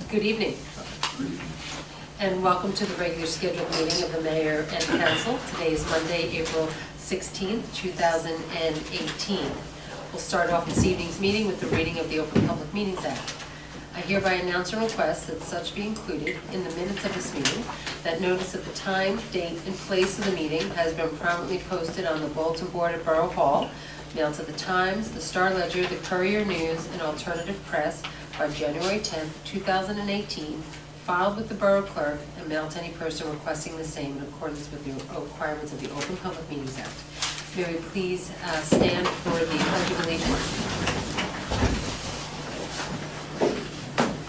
Good evening, and welcome to the regular scheduled meeting of the Mayor and Council. Today is Monday, April 16th, 2018. We'll start off this evening's meeting with the reading of the Open Public Meetings Act. I hereby announce and request that such be included in the minutes of this meeting, that notice of the time, date, and place of the meeting has been prominently posted on the bulletin board at Borough Hall, mailed to the Times, the Star Ledger, the Courier News, and Alternative Press by January 10th, 2018, filed with the Borough Clerk, and mailed to any person requesting the same in accordance with the requirements of the Open Public Meetings Act. May we please stand for the Pledge of Allegiance?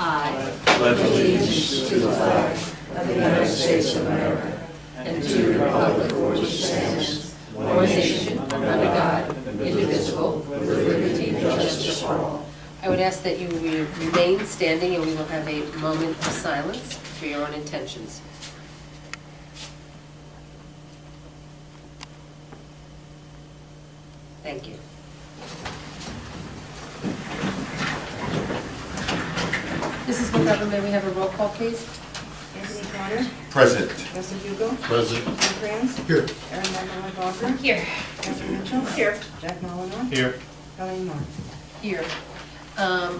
I pledge allegiance to the flag of the United States of America and to the republic for which it stands, one nation, under God, indivisible, with liberty and justice for all. I would ask that you remain standing, and we will have a moment of silence for your own intentions. Thank you. Mrs. McGovern, may we have a roll call, please? Anthony Connor. Present. Russell Hugo. Present. Jim Kranz. Here. Aaron Michael. Here. Catherine Mitchell. Here. Jack Molina. Here. Colleen Moore. Here.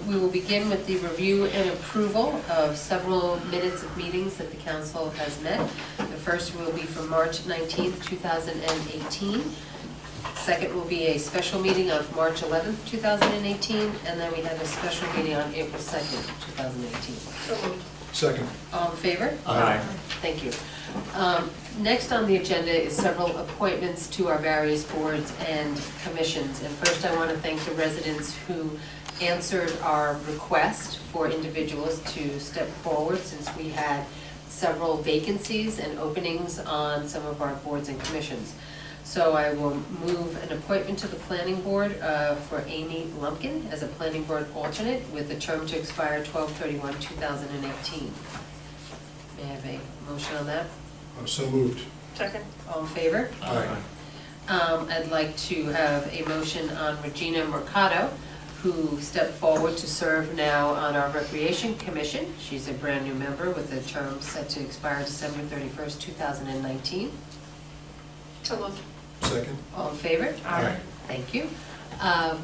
We will begin with the review and approval of several minutes of meetings that the council has met. The first will be from March 19th, 2018. Second will be a special meeting of March 11th, 2018, and then we have a special meeting on April 2nd, 2018. Second. All in favor? Aye. Thank you. Next on the agenda is several appointments to our various boards and commissions. And first I want to thank the residents who answered our request for individuals to step forward, since we had several vacancies and openings on some of our boards and commissions. So I will move an appointment to the planning board for Amy Lumpkin as a planning board alternate with a term to expire 12/31/2018. May I have a motion on that? So moved. Second. All in favor? Aye. I'd like to have a motion on Regina Mercado, who stepped forward to serve now on our Recreation Commission. She's a brand new member with a term set to expire December 31st, 2019. So moved. Second. All in favor? Aye. Thank you.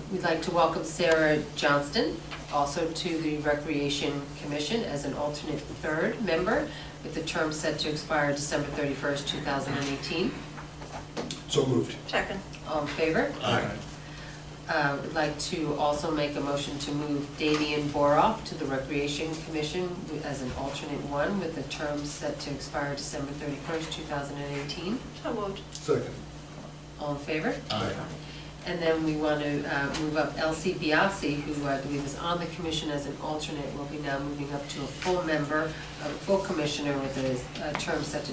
We'd like to welcome Sarah Johnston, also to the Recreation Commission as an alternate third member, with the term set to expire December 31st, 2018. So moved. Second. All in favor? Aye. Would like to also make a motion to move Damian Boroff to the Recreation Commission as an alternate one, with the term set to expire December 31st, 2018. So moved. Second. All in favor? Aye. And then we want to move up Elsie Biasi, who I believe is on the commission as an alternate, will be now moving up to a full member, a full commissioner with a term set to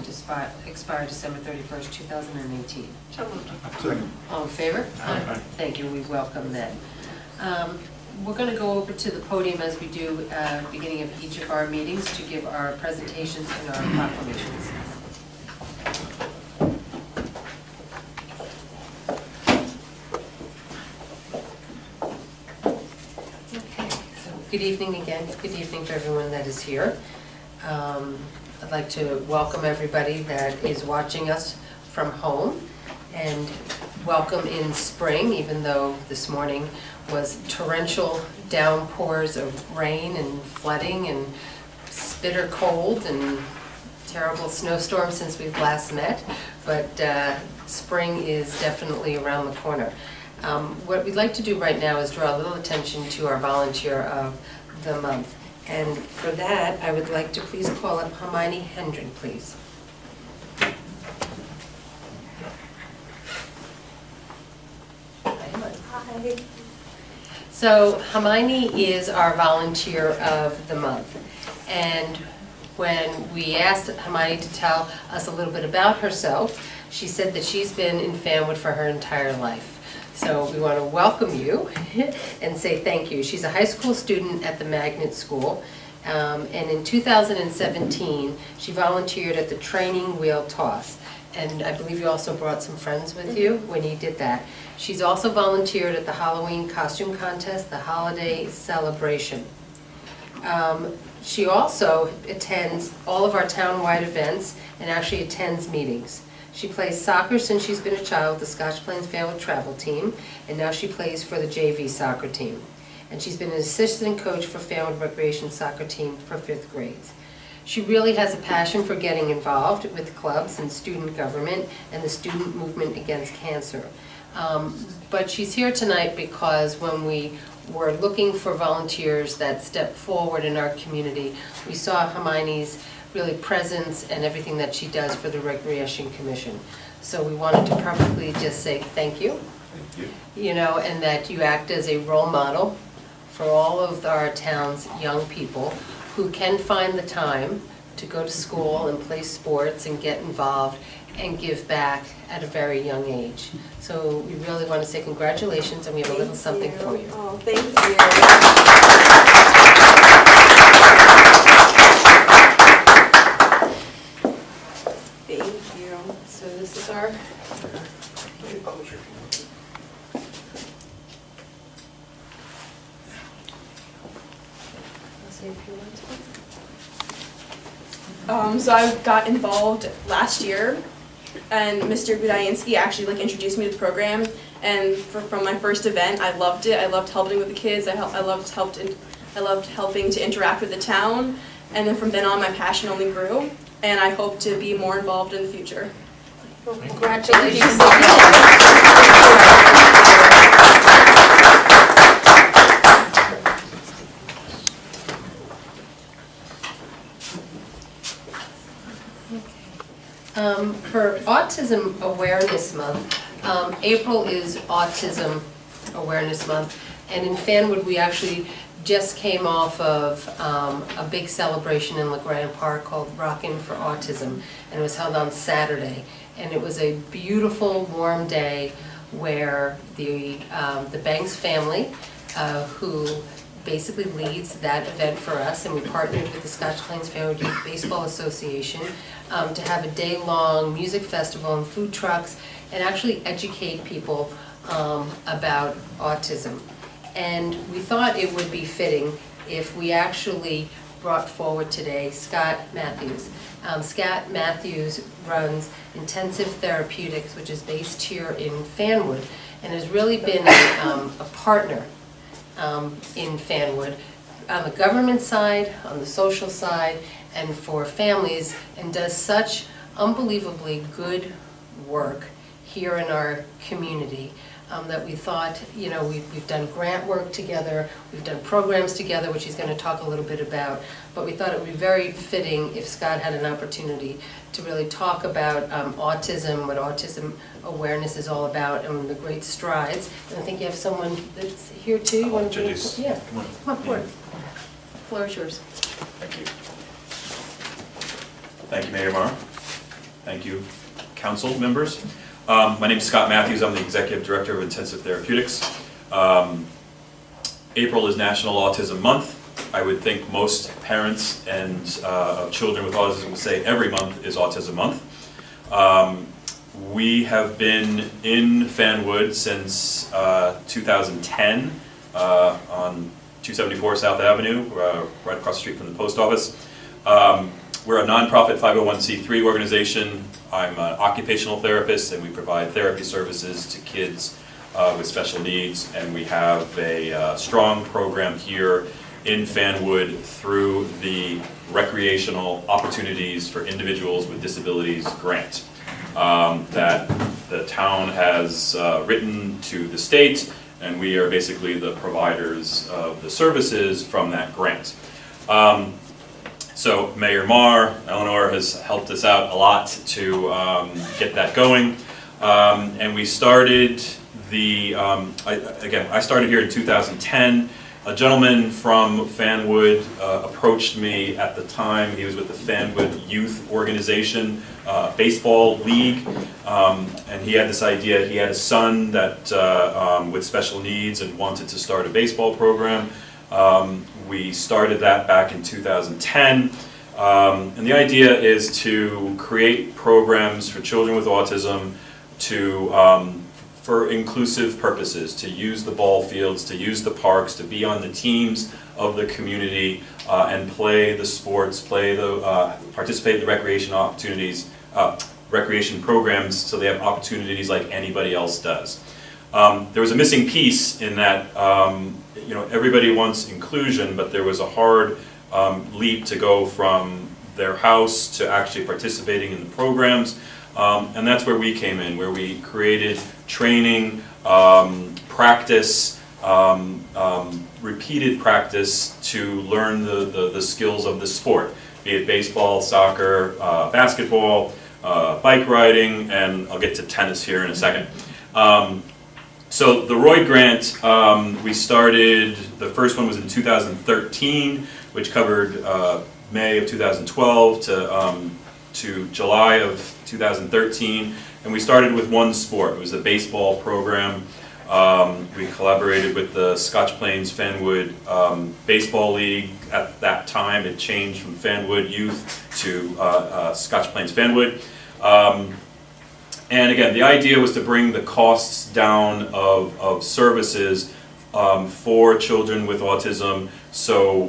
expire December 31st, 2018. So moved. Second. All in favor? Aye. Thank you, we welcome that. We're going to go over to the podium as we do at the beginning of each of our meetings to give our presentations and our proclamations. Good evening again. Good evening to everyone that is here. I'd like to welcome everybody that is watching us from home, and welcome in spring, even though this morning was torrential downpours of rain and flooding and bitter cold and terrible snowstorm since we've last met, but spring is definitely around the corner. What we'd like to do right now is draw a little attention to our volunteer of the month. And for that, I would like to please call up Hermione Hendren, please. Hi. So Hermione is our volunteer of the month. And when we asked Hermione to tell us a little bit about herself, she said that she's been in Fanwood for her entire life. So we want to welcome you and say thank you. She's a high school student at the Magnet School, and in 2017 she volunteered at the training wheel toss. And I believe you also brought some friends with you when you did that. She's also volunteered at the Halloween costume contest, the holiday celebration. She also attends all of our town-wide events and actually attends meetings. She plays soccer since she's been a child with the Scotch Plains Fanwood travel team, and now she plays for the JV soccer team. And she's been an assistant coach for Fanwood Recreation Soccer Team for 5th grades. She really has a passion for getting involved with clubs and student government and the student movement against cancer. But she's here tonight because when we were looking for volunteers that step forward in our community, we saw Hermione's really presence and everything that she does for the Recreation Commission. So we wanted to publicly just say thank you. Thank you. You know, and that you act as a role model for all of our town's young people who can find the time to go to school and play sports and get involved and give back at a very young age. So we really want to say congratulations, and we have a little something for you. Oh, thank you. Thank you. So this is our, I'll say a few words. So I got involved last year, and Mr. Gudayinsky actually introduced me to the program. And from my first event, I loved it. I loved helping with the kids. I loved helping to interact with the town. And then from then on, my passion only grew. And I hope to be more involved in the future. Well, congratulations. For Autism Awareness Month, April is Autism Awareness Month, and in Fanwood we actually just came off of a big celebration in LeGrand Park called Rockin' for Autism, and it was held on Saturday. And it was a beautiful, warm day where the Banks family, who basically leads that event for us, and we partnered with the Scotch Plains Fanwood Youth Baseball Association to have a day-long music festival and food trucks and actually educate people about autism. And we thought it would be fitting if we actually brought forward today Scott Matthews. Scott Matthews runs Intensive Therapeutics, which is based here in Fanwood, and has really been a partner in Fanwood on the government side, on the social side, and for families, and does such unbelievably good work here in our community that we thought, you know, we've done grant work together, we've done programs together, which he's going to talk a little bit about, but we thought it would be very fitting if Scott had an opportunity to really talk about autism, what autism awareness is all about, and the great strides. And I think you have someone that's here too. You want to introduce. Yeah. Come on. Come on forward. Floor is yours. Thank you. Thank you, Mayor Marr. Thank you, council members. My name is Scott Matthews. I'm the Executive Director of Intensive Therapeutics. April is National Autism Month. I would think most parents and of children with autism would say every month is Autism Month. We have been in Fanwood since 2010 on 274 South Avenue, right across the street from the post office. We're a nonprofit 501c3 organization. I'm an occupational therapist, and we provide therapy services to kids with special needs, and we have a strong program here in Fanwood through the Recreational Opportunities for Individuals with Disabilities grant that the town has written to the state, and we are basically the providers of the services from that grant. So Mayor Marr, Eleanor, has helped us out a lot to get that going. And we started I started here in 2010. A gentleman from Fanwood approached me at the time. He was with the Fanwood Youth Organization Baseball League. And he had this idea. He had a son that with special needs and wanted to start a baseball program. We started that back in 2010, and the idea is to create programs for children with autism for inclusive purposes, to use the ball fields, to use the parks, to be on the teams of the community, and play the sports, participate in the recreation opportunities, recreation programs, so they have opportunities like anybody else does. There was a missing piece in that, everybody wants inclusion, but there was a hard leap to go from their house to actually participating in the programs. And that's where we came in, where we created training, practice, repeated practice to learn the skills of the sport, be it baseball, soccer, basketball, bike riding, and I'll get to tennis here in a second. So the Roy Grant, we started, the first one was in 2013, which covered May of 2012 to July of 2013, and we started with one sport. It was a baseball program. We collaborated with the Scotch Plains Fanwood Baseball League. At that time, it changed from Fanwood Youth to Scotch Plains Fanwood. And again, the idea was to bring the costs down of services for children with autism, so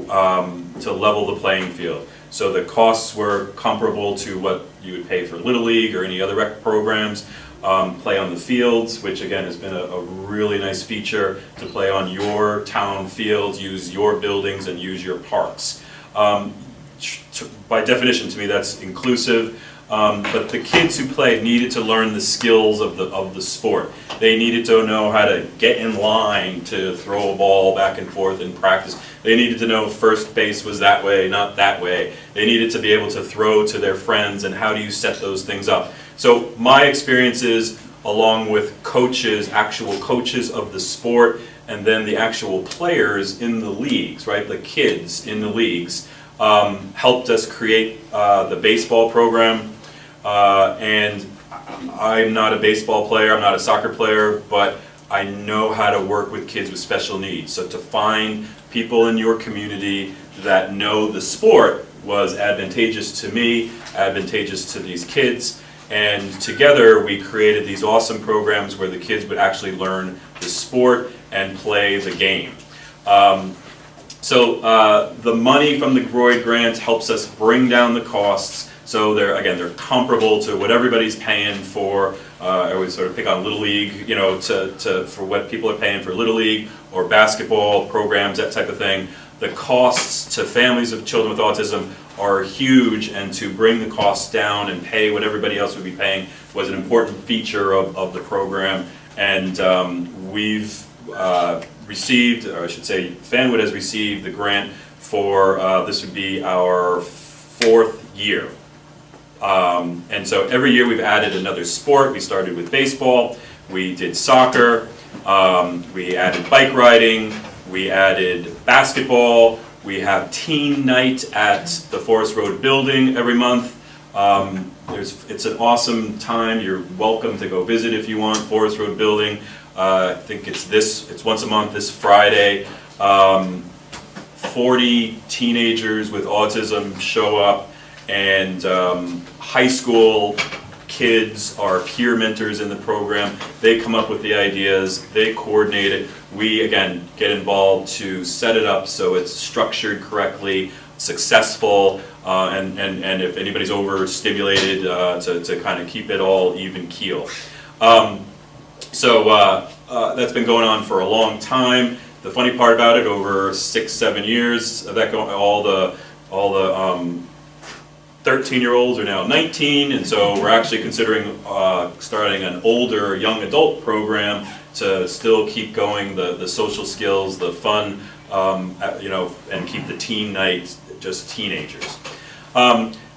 to level the playing field. So the costs were comparable to what you would pay for Little League or any other rec programs. Play on the fields, which again has been a really nice feature, to play on your town fields, use your buildings, and use your parks. By definition, to me, that's inclusive. But the kids who played needed to learn the skills of the sport. They needed to know how to get in line to throw a ball back and forth in practice. They needed to know first base was that way, not that way. They needed to be able to throw to their friends, and how do you set those things up. So my experiences, along with coaches, actual coaches of the sport, and then the actual players in the leagues, right, the kids in the leagues, helped us create the baseball program. And I'm not a baseball player, I'm not a soccer player, but I know how to work with kids with special needs. So to find people in your community that know the sport was advantageous to me, advantageous to these kids, and together we created these awesome programs where the kids would actually learn the sport and play the game. So the money from the Roy Grant helps us bring down the costs. So they're comparable to what everybody's paying for. I always sort of pick on Little League, for what people are paying for Little League or basketball programs, that type of thing. The costs to families of children with autism are huge, and to bring the costs down and pay what everybody else would be paying was an important feature of the program. And we've received, or I should say, Fanwood has received the grant for, this would be our 4th year. And so every year we've added another sport. We started with baseball, we did soccer, we added bike riding, we added basketball, we have teen night at the Forest Road building every month. It's an awesome time. You're welcome to go visit if you want, Forest Road building. I think it's once a month, this Friday. 40 teenagers with autism show up, and high school kids are peer mentors in the program. They come up with the ideas, they coordinate it. We, again, get involved to set it up so it's structured correctly, successful, and if anybody's overstimulated, to kind of keep it all even keel. So that's been going on for a long time. The funny part about it, over 6-7 years of that going, all the 13-year-olds are now 19, and so we're actually considering starting an older young adult program to still keep going the social skills, the fun, and keep the teen night just teenagers.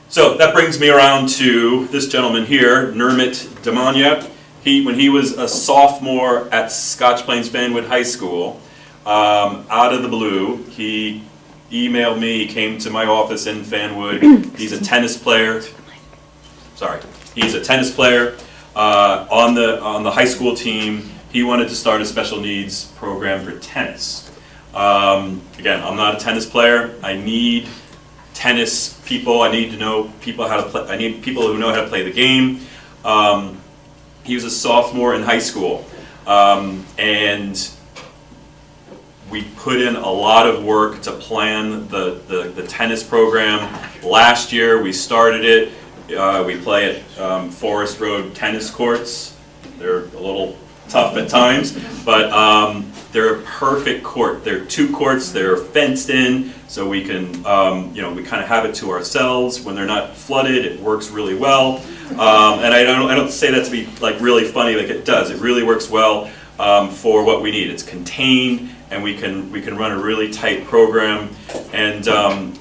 So that brings me around to this gentleman here, Nermit Damanya. When he was a sophomore at Scotch Plains Fanwood High School, out of the blue, he emailed me, he came to my office in Fanwood. He's a tennis player. He's a tennis player on the high school team. He wanted to start a special needs program for tennis. Again, I'm not a tennis player. I need tennis people. I need to know people how to play. I need people who know how to play the game. He was a sophomore in high school, and We put in a lot of work to plan the tennis program. Last year, we started it. We play at Forest Road tennis courts. They're a little tough at times, but they're a perfect court. They're 2 courts, they're fenced in, so we can, we kind of have it to ourselves. When they're not flooded, it works really well. And I don't say that to be like really funny, like it does. It really works well for what we need. It's contained, and we can run a really tight program. And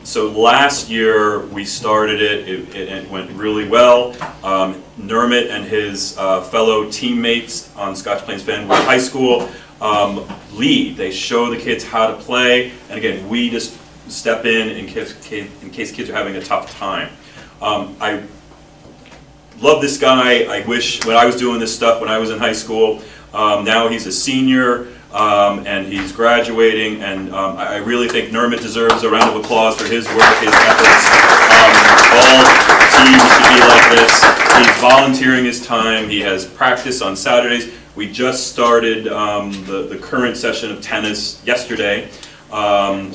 so last year we started it. It went really well. Nermit and his fellow teammates on Scotch Plains Fanwood High School lead. They show the kids how to play, and again, we just step in case kids are having a tough time. I love this guy. I wish when I was doing this stuff when I was in high school. Now he's a senior. And he's graduating, and I really think Nermit deserves a round of applause for his work, his efforts. All teams should be like this. He's volunteering his time. He has practice on Saturdays. We just started the current session of tennis yesterday,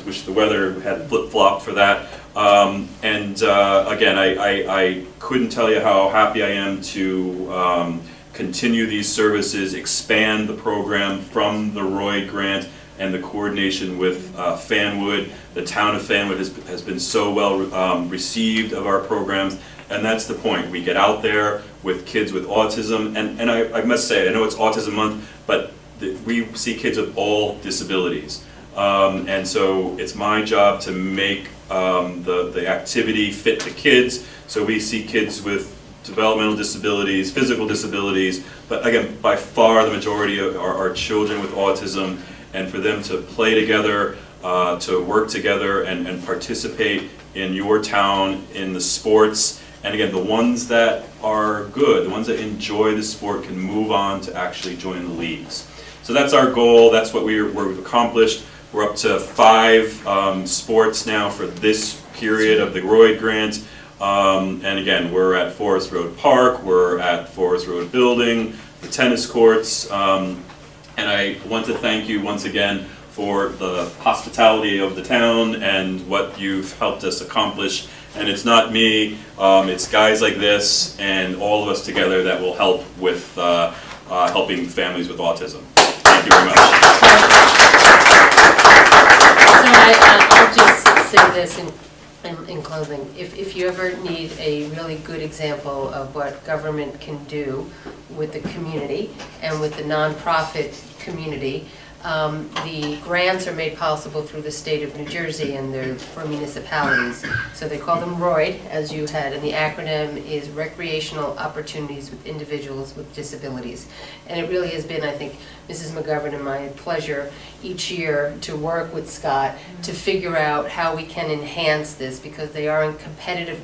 which the weather had flip-flopped for that. Again, I couldn't tell you how happy I am to continue these services, expand the program from the Roy grant and the coordination with Fanwood. The town of Fanwood has been so well received of our programs, and that's the point. We get out there with kids with autism, and I must say, I know it's Autism Month, but we see kids with all disabilities. And so it's my job to make the activity fit the kids. So we see kids with developmental disabilities, physical disabilities, but again, by far the majority are children with autism, and for them to play together, to work together and participate in your town, in the sports, and again, the ones that are good, the ones that enjoy the sport can move on to actually join the leagues. So that's our goal, that's what we've accomplished. We're up to 5 sports now for this period of the Roy Grant. And again, we're at Forest Road Park, we're at Forest Road Building, the tennis courts, and I want to thank you once again for the hospitality of the town and what you've helped us accomplish. And it's not me, it's guys like this and all of us together that will help with helping families with autism. Thank you very much. So I'll just say this in closing. If you ever need a really good example of what government can do with the community and with the nonprofit community, the grants are made possible through the state of New Jersey, and they're for municipalities. So they call them ROID, as you had, and the acronym is Recreational Opportunities with Individuals with Disabilities. And it really has been, I think, Mrs. McGovern and my pleasure each year to work with Scott to figure out how we can enhance this, because they are in competitive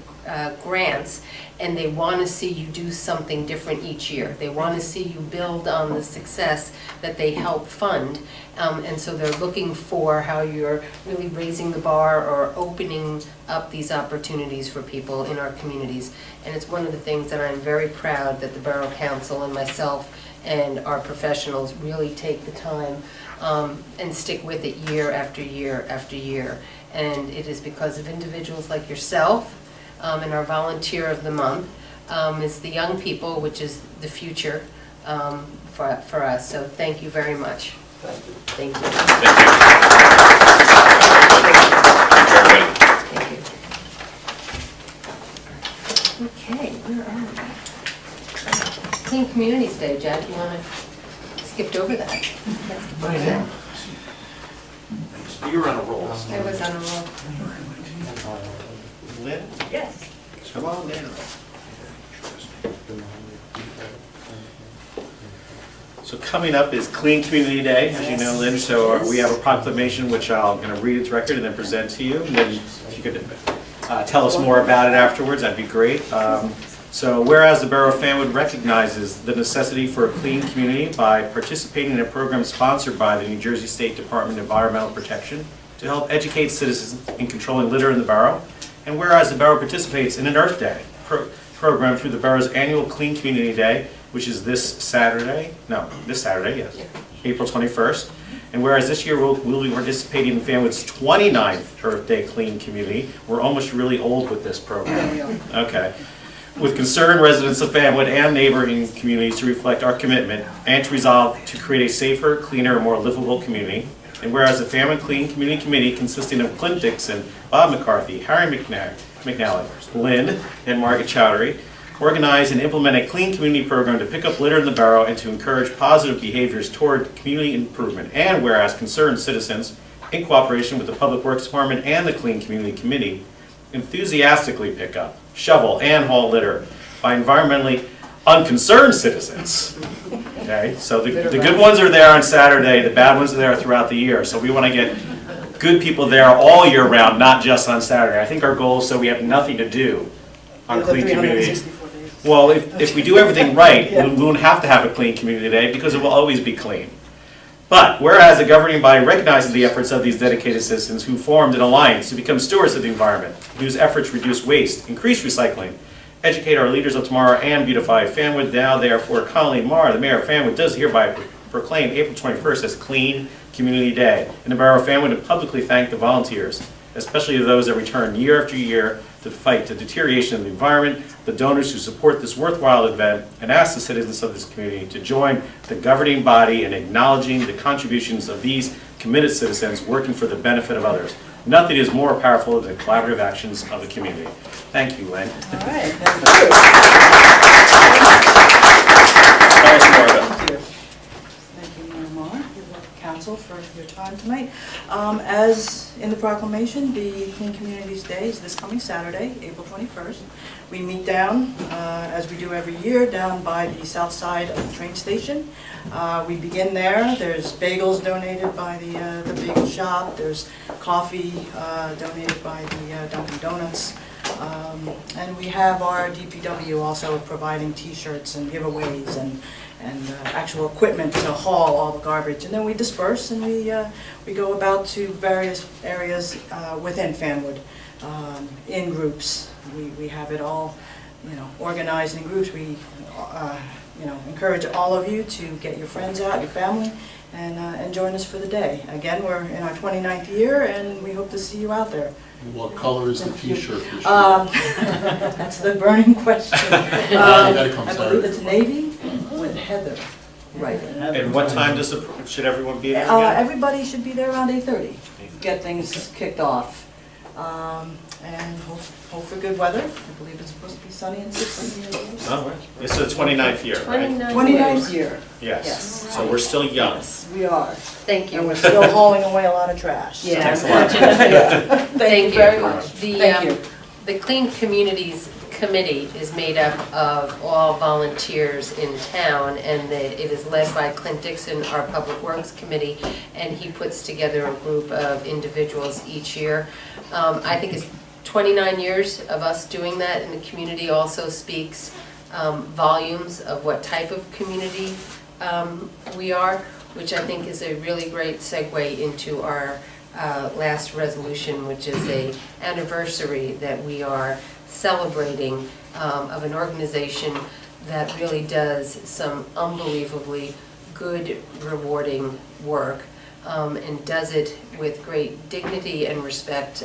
grants, and they want to see you do something different each year. They want to see you build on the success that they help fund, and so they're looking for how you're really raising the bar or opening up these opportunities for people in our communities. And it's one of the things that I'm very proud that the Borough Council and myself and our professionals really take the time and stick with it year after year after year. And it is because of individuals like yourself, and our volunteer of the month is the young people, which is the future for us. So thank you very much. Thank you. Thank you. Okay, where are we? Clean Communities Day, Jack, you want to skip over that? Let's skip over that. You're on a roll. I was on a roll. Lynn? Yes. Come on down. So coming up is Clean Community Day, as you know, Lynn. So we have a proclamation which I'm going to read its record and then present to you. And then if you could tell us more about it afterwards, that'd be great. So whereas the Borough of Fanwood recognizes the necessity for a clean community by participating in a program sponsored by the New Jersey State Department of Environmental Protection to help educate citizens in controlling litter in the borough. And whereas the borough participates in an Earth Day program through the borough's annual Clean Community Day, which is this Saturday, yes, April 21st. And whereas this year we'll be participating in Fanwood's 29th Earth Day Clean Community, we're almost really old with this program. Okay. With concerned residents of Fanwood and neighboring communities to reflect our commitment and to resolve to create a safer, cleaner, and more livable community. And whereas the Fanwood Clean Community Committee, consisting of Clint Dixon, Bob McCarthy, Harry McNally, Lynn, and Margaret Chowdhury, organize and implement a clean community program to pick up litter in the borough and to encourage positive behaviors toward community improvement. And whereas concerned citizens, in cooperation with the Public Works Department and the Clean Community Committee, enthusiastically pick up, shovel, and haul litter by environmentally unconcerned citizens. Okay, so the good ones are there on Saturday, the bad ones are there throughout the year. So we want to get good people there all year round, not just on Saturday. I think our goal is so we have nothing to do on Clean Community. Well, if we do everything right, we won't have to have a clean community day because it will always be clean. But whereas the governing body recognizes the efforts of these dedicated citizens who formed an alliance to become stewards of the environment, whose efforts reduce waste, increase recycling, educate our leaders of tomorrow, and beautify Fanwood, now therefore Colleen Marr, the mayor of Fanwood, does hereby proclaim April 21st as Clean Community Day in the borough of Fanwood and publicly thank the volunteers, especially those that return year after year to fight the deterioration of the environment, the donors who support this worthwhile event, and ask the citizens of this community to join the governing body in acknowledging the contributions of these committed citizens working for the benefit of others. Nothing is more powerful than the collaborative actions of the community. Thank you, Lynn. All right, thank Thanks, Martha. you. Thank you, Mayor Muller, Council, for your time tonight. As in the proclamation, the Clean Communities Day is this coming Saturday, April 21st. We meet down, as we do every year, down by the south side of the train station. We begin there. There's bagels donated by the bagel shop. There's coffee donated by the Dunkin' Donuts. And we have our DPW also providing T-shirts and giveaways and actual equipment to haul all the garbage. And then we disperse and we go about to various areas within Fanwood in groups. We have it all, organized in groups. We, encourage all of you to get your friends out, your family, and join us for the day. Again, we're in our 29th year, and we hope to see you out there. What color is the T-shirt this year? That's the burning question. I believe it's navy with heather writing. And what time should everyone be there again? Everybody should be there around 8:30. Get things kicked off. And hope for good weather. I believe it's supposed to be sunny and 60. Oh, right. It's the 29th year, right? 29th year. Yes. Yes. So we're still young. Yes, we are. Thank And you. we're still hauling away a lot of trash. Yeah, Thanks a lot. unfortunately. Thank you very much. Thank you. The Clean Communities Committee is made up of all volunteers in town, and it is led by Clint Dixon, our Public Works Committee, and he puts together a group of individuals each year. I think it's 29 years of us doing that, and the community also speaks volumes of what type of community we are, which I think is a really great segue into our last resolution, which is a anniversary that we are celebrating of an organization that really does some unbelievably good, rewarding work, and does it with great dignity and respect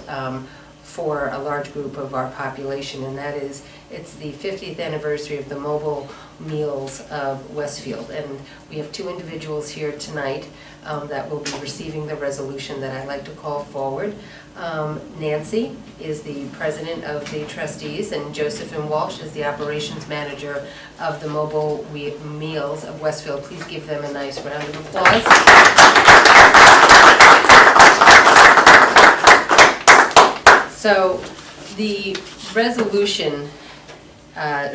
for a large group of our population, and that is, it's the 50th anniversary of the Mobile Meals of Westfield. And we have two individuals here tonight that will be receiving the resolution that I'd like to call forward. Nancy is the president of the trustees, and Josephine Walsh is the operations manager of the Mobile Meals of Westfield. Please give them a nice round of applause. So the resolution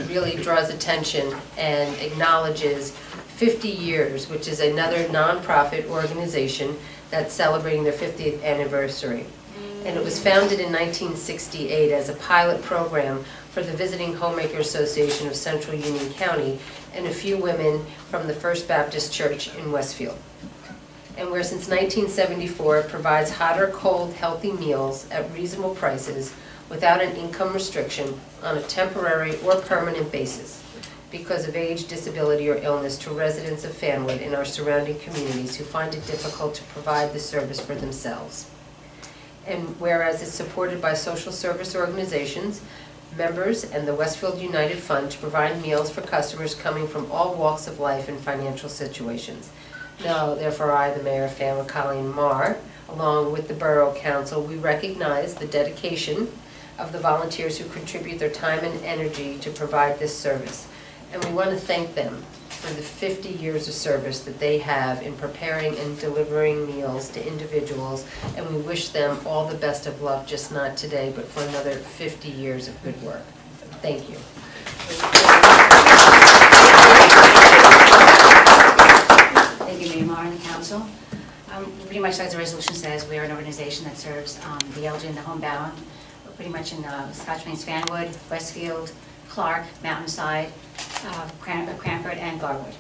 really draws attention and acknowledges 50 years, which is another nonprofit organization that's celebrating their 50th anniversary. And it was founded in 1968 as a pilot program for the Visiting Homemaker Association of Central Union County and a few women from the First Baptist Church in Westfield. And where since 1974 it provides hot or cold healthy meals at reasonable prices without an income restriction on a temporary or permanent basis. because of age, disability, or illness to residents of Fanwood and our surrounding communities who find it difficult to provide the service for themselves. And whereas it's supported by social service organizations, members, and the Westfield United Fund to provide meals for customers coming from all walks of life and financial situations. Now, therefore, I, the Mayor of Fanwood, Colleen Marr, along with the Borough Council, we recognize the dedication of the volunteers who contribute their time and energy to provide this service. And we want to thank them for the 50 years of service that they have in preparing and delivering meals to individuals, and we wish them all the best of luck, just not today, but for another 50 years of good work. Thank you. Thank you, Mayor Marr and the council. Pretty much like the resolution says, we are an organization that serves the elderly and the homebound. We're pretty much in Scotch Plains, Fanwood, Westfield, Clark, Mountainside, Cranford, and Garwood.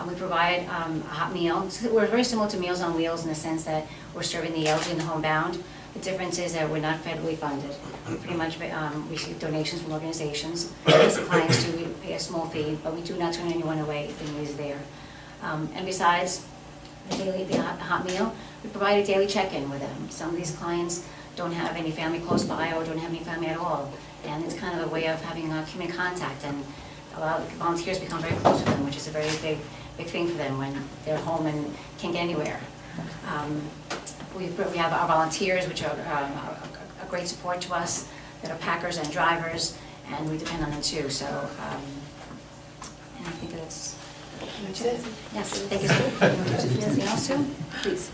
We provide a hot meal. So we're very similar to Meals on Wheels in the sense that we're serving the elderly and the homebound. The difference is that we're not federally funded. We pretty much receive donations from organizations. As the clients do, we pay a small fee, but we do not turn anyone away if the need is there. And besides the hot meal, we provide a daily check-in with them. Some of these clients don't have any family close by or don't have any family at all. And it's kind of a way of having human contact, and a lot of the volunteers become very close with them, which is a very big thing for them when they're home and can't get anywhere. We have our volunteers, which are a great support to us, that are packers and drivers, and we depend on them too. So, and I think that's it. Yes, thank you. Anything else, Sue? Please.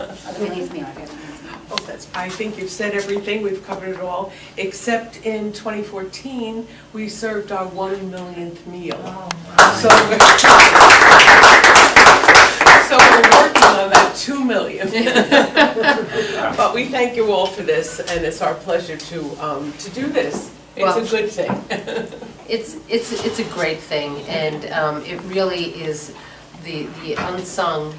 I think you've said everything, we've covered it all, except in 2014, we served our 1 millionth meal. Oh, So we're working on that 2 million. But we thank you all for this, and it's our pleasure to do this. It's a good thing. It's a great thing, and it really is the unsung,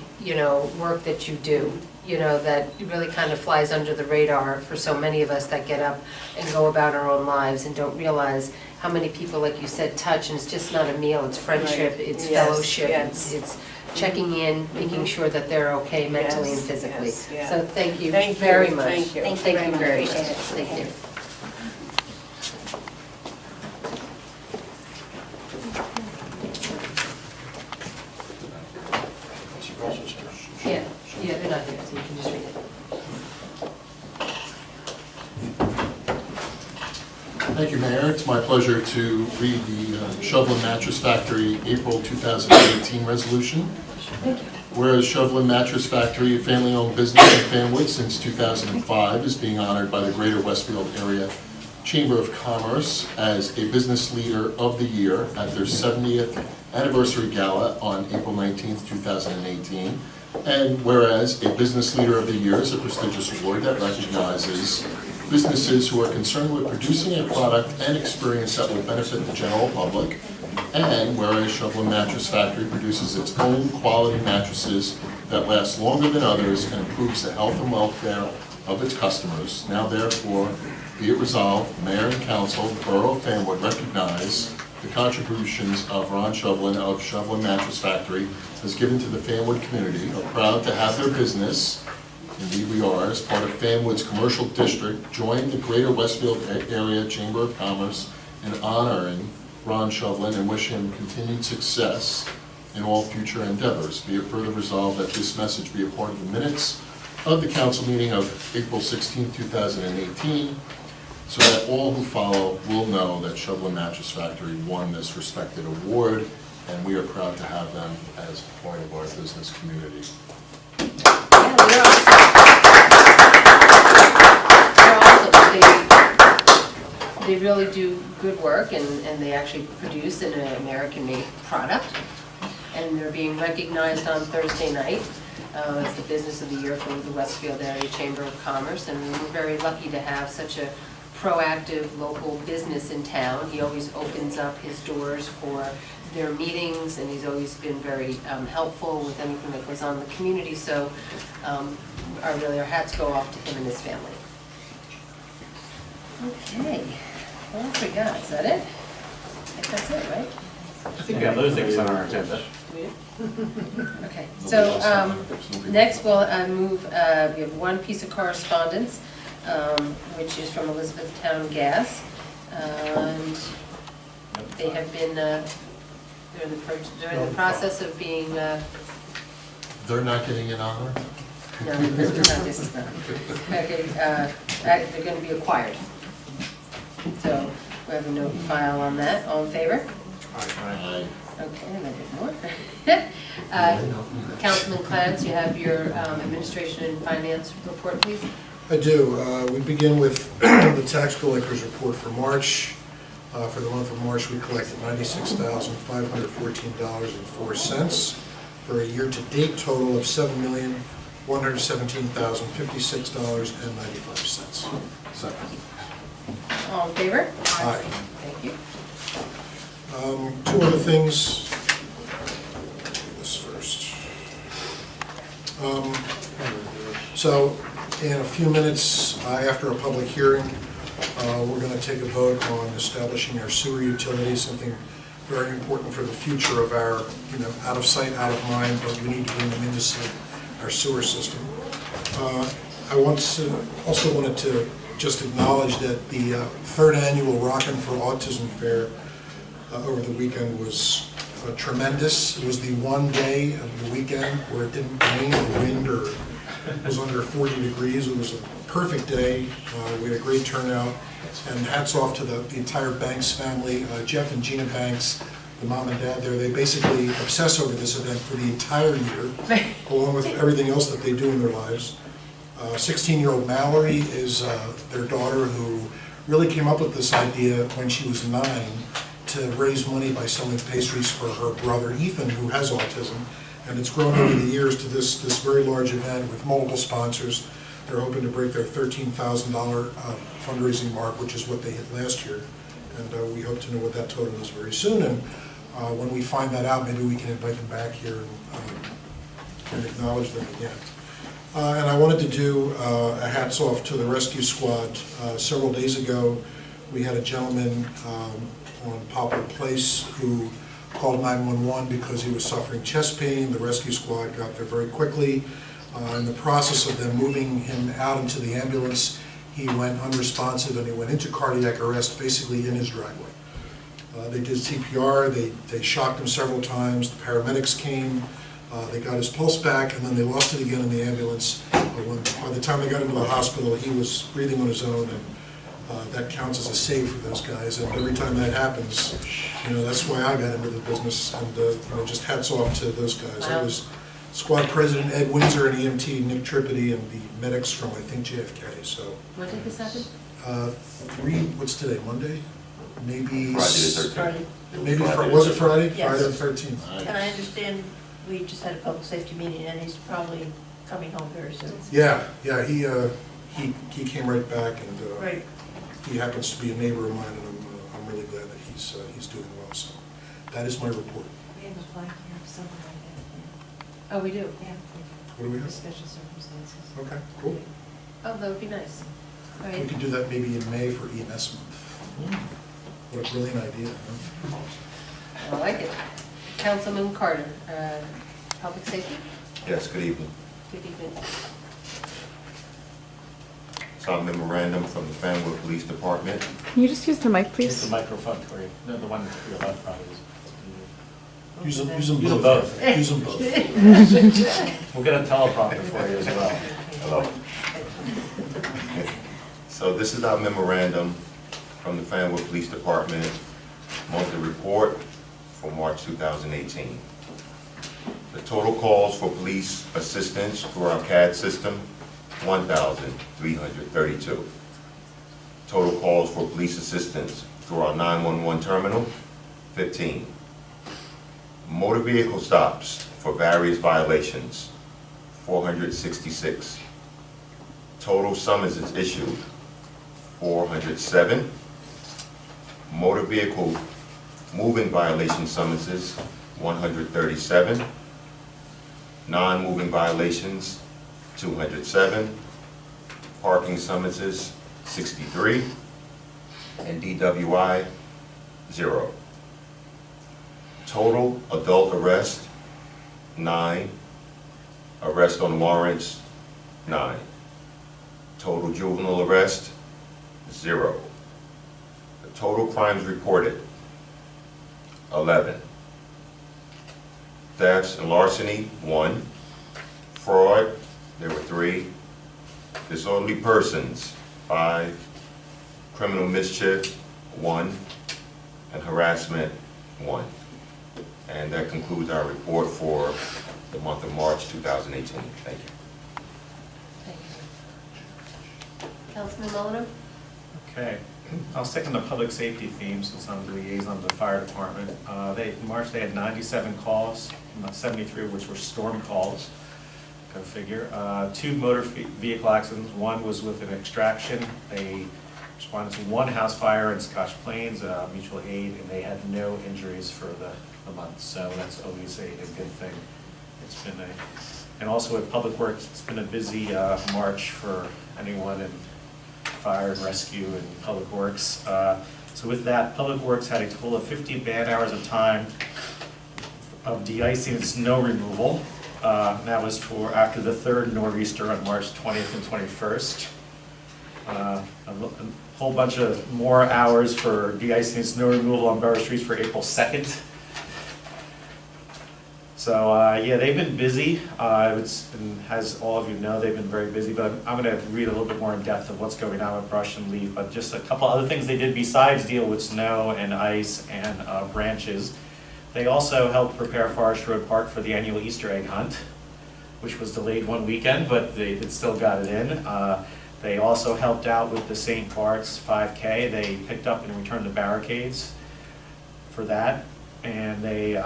work that you do, that really kind of flies under the radar for so many of us that get up and go about our own lives and don't realize how many people, like you said, touch, and it's just not a meal, it's friendship, Right. it's Yes, fellowship, yes. it's checking in, making sure that they're okay mentally and physically. Yes, yeah. So thank you Thank you, very much. thank you. Thank you very much. very Appreciate much. it. Thank you. Yeah, they're not here, so you can just read it. Thank you, Mayor. It's my pleasure to read the Shovelin Mattress Factory April 2018 resolution. Whereas Shovelin Mattress Factory, a family-owned business in Fanwood since 2005, is being honored by the Greater Westfield Area Chamber of Commerce as a Business Leader of the Year at their 70th Anniversary Gala on April 19th, 2018. And whereas a Business Leader of the Year is a prestigious award that recognizes businesses who are concerned with producing a product and experience that will benefit the general public. And whereas Shovelin Mattress Factory produces its own quality mattresses that last longer than others and improves the health and welfare of its customers. Now therefore, be it resolved, the Mayor and Council, the Borough of Fanwood recognize the contributions of Ron Shovelin of Shovelin Mattress Factory has given to the Fanwood community, are proud to have their business, indeed we are, as part of Fanwood's commercial district, join the Greater Westfield Area Chamber of Commerce in honoring Ron Shovelin and wish him continued success in all future endeavors. Be it further resolved that this message be a part of the minutes of the council meeting of April 16, 2018, so that all who follow will know that Shovelin Mattress Factory won this respected award, and we are proud to have them as part of our business community. Yeah, they're awesome. They really do good work, and they actually produce an American-made product. And they're being recognized on Thursday night as the Business of the Year for the Westfield Area Chamber of Commerce. And we're very lucky to have such a proactive local business in town. He always opens up his doors for their meetings, and he's always been very helpful with anything that goes on in the community. So our hats go off to him and his family. Okay, what else we got? Is that it? I think that's it, right? I think we have other things on our agenda. Okay, so next we'll move, we have one piece of correspondence, which is from Elizabethtown Gas. And they have been, they're in the process of being, no, They're not getting an honor? this is not. Okay, they're gonna be acquired. So we have a note and file on that. All in favor? Aye. Okay, and I did more. Councilman Clarence, you have your administration and finance report, please? I do. We begin with the tax collector's report for March. For the month of March, we collected $96,514.04 for a year-to-date total of $7,117,056.95. Second. All in favor? Aye. Thank you. Two other things. This first. So, in a few minutes, after a public hearing, we're going to take a vote on establishing our sewer utilities, something very important for the future of our, out of sight, out of mind, but we need to bring them into our sewer system. I also wanted to just acknowledge that the third annual Rockin' for Autism Fair over the weekend was tremendous. It was the one day of the weekend where it didn't rain or wind or it was under 40 degrees. It was a perfect day. We had a great turnout. And hats off to the entire Banks family. Jeff and Gina Banks, the mom and dad there, they basically obsess over this event for the entire year, along with everything else that they do in their lives. 16-year-old Mallory is their daughter who really came up with this idea when she was 9 to raise money by selling pastries for her brother Ethan, who has autism. And it's grown over the years to this very large event with multiple sponsors. They're hoping to break their $13,000 fundraising mark, which is what they hit last year. And we hope to know what that total is very soon. And when we find that out, maybe we can invite them back here and acknowledge them again. And I wanted to do a hats off to the rescue squad. Several days ago, we had a gentleman on Poplar Place who called 911 because he was suffering chest pain. The rescue squad got there very quickly. In the process of them moving him out into the ambulance, he went unresponsive and he went into cardiac arrest basically in his driveway. They did CPR, they shocked him several times, the paramedics came, they got his pulse back, and then they lost it again in the ambulance. By the time they got him to the hospital, he was breathing on his own, and that counts as a save for those guys. And every time that happens, that's why I got into the business, and just hats off to those guys. Wow. It was Squad President Ed Windsor and EMT Nick Trippidy and the medics from, I think, JFK. So When did this happen? what's today, Monday? Maybe. Friday the 13th. Friday. Maybe, was it Friday? Yes. Friday the 13th. And I understand we just had a public safety meeting and he's probably coming home very soon. Yeah, he came right back, and Right. he happens to be a neighbor of mine, and I'm really glad that he's doing well. So that is my report. We have a plaque here, something like Oh, we do? that, yeah. What do we For have? special circumstances. Okay, cool. Oh, that would be nice. All We right. could do that maybe in May for EMS month. What a brilliant idea, huh? I like it. Councilman Carter, public safety? Yes, good evening. Good evening. It's our memorandum from the Fanwood Police Department. Can you just use the mic, Use please? the microphone for you, no, the one to your left probably is. Use them Use them both. both. Use them both. We'll get a teleprompter for you as well. Hello. So this is our memorandum from the Fanwood Police Department, monthly report for March 2018. The total calls for police assistance through our CAD system, 1,332. Total calls for police assistance through our 911 terminal, 15. Motor vehicle stops for various violations, 466. Total summonses issued, 407. Motor vehicle moving violation summonses, 137. Non-moving violations, 207. Parking summonses, 63. And DWI, 0. Total adult arrest, 9. Arrest on warrants, 9. Total juvenile arrest, 0. The total crimes reported, 11. Thefts and larceny, 1. Fraud, there were 3. Disorderly persons, 5. Criminal mischief, 1. And harassment, 1. And that concludes our report for the month of March 2018. Thank you. Thank you. Councilman Molitor? Okay, I'll stick on the public safety theme since I'm the liaison of the fire department. In March, they had 97 calls, 73 of which were storm calls. Go figure. 2 motor vehicle accidents. One was with an extraction. They responded to 1 house fire in Scotch Plains, mutual aid, and they had no injuries for the month. So that's always a good thing. It's been and also at Public Works, it's been a busy March for anyone in fire and rescue and Public Works. So with that, Public Works had a total of 50 man-hours of time of de-icing and snow removal. That was for after the 3rd nor'easter on March 20th and 21st. A whole bunch of more hours for de-icing and snow removal on borough streets for April 2nd. So yeah, they've been busy. And as all of you know, they've been very busy, but I'm going to read a little bit more in depth of what's going on with brush and leaf, but just a couple other things they did besides deal with snow and ice and branches. They also helped prepare Forest Road Park for the annual Easter egg hunt, which was delayed 1 weekend, but they still got it in. They also helped out with the St. Bart's 5K. They picked up and returned the barricades for that, and they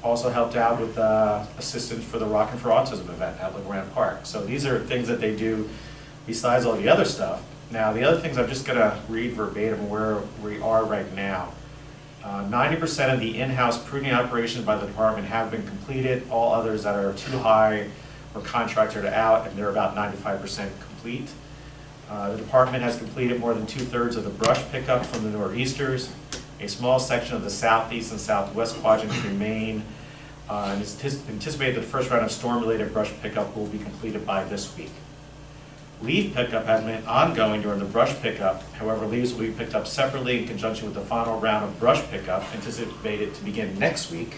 also helped out with assistance for the Rockin' for Autism event at LeGrand Park. So these are things that they do besides all the other stuff. Now, the other things I'm just going to read verbatim where we are right now. 90% of the in-house pruning operations by the department have been completed. All others that are too high or contracted out, and they're about 95% complete. The department has completed more than 2/3 of the brush pickup from the nor'easters. A small section of the southeast and southwest quadrants remain, and it's anticipated that the first round of storm-related brush pickup will be completed by this week. Leaf pickup has been ongoing during the brush pickup. However, leaves will be picked up separately in conjunction with the final round of brush pickup, anticipated to begin next week.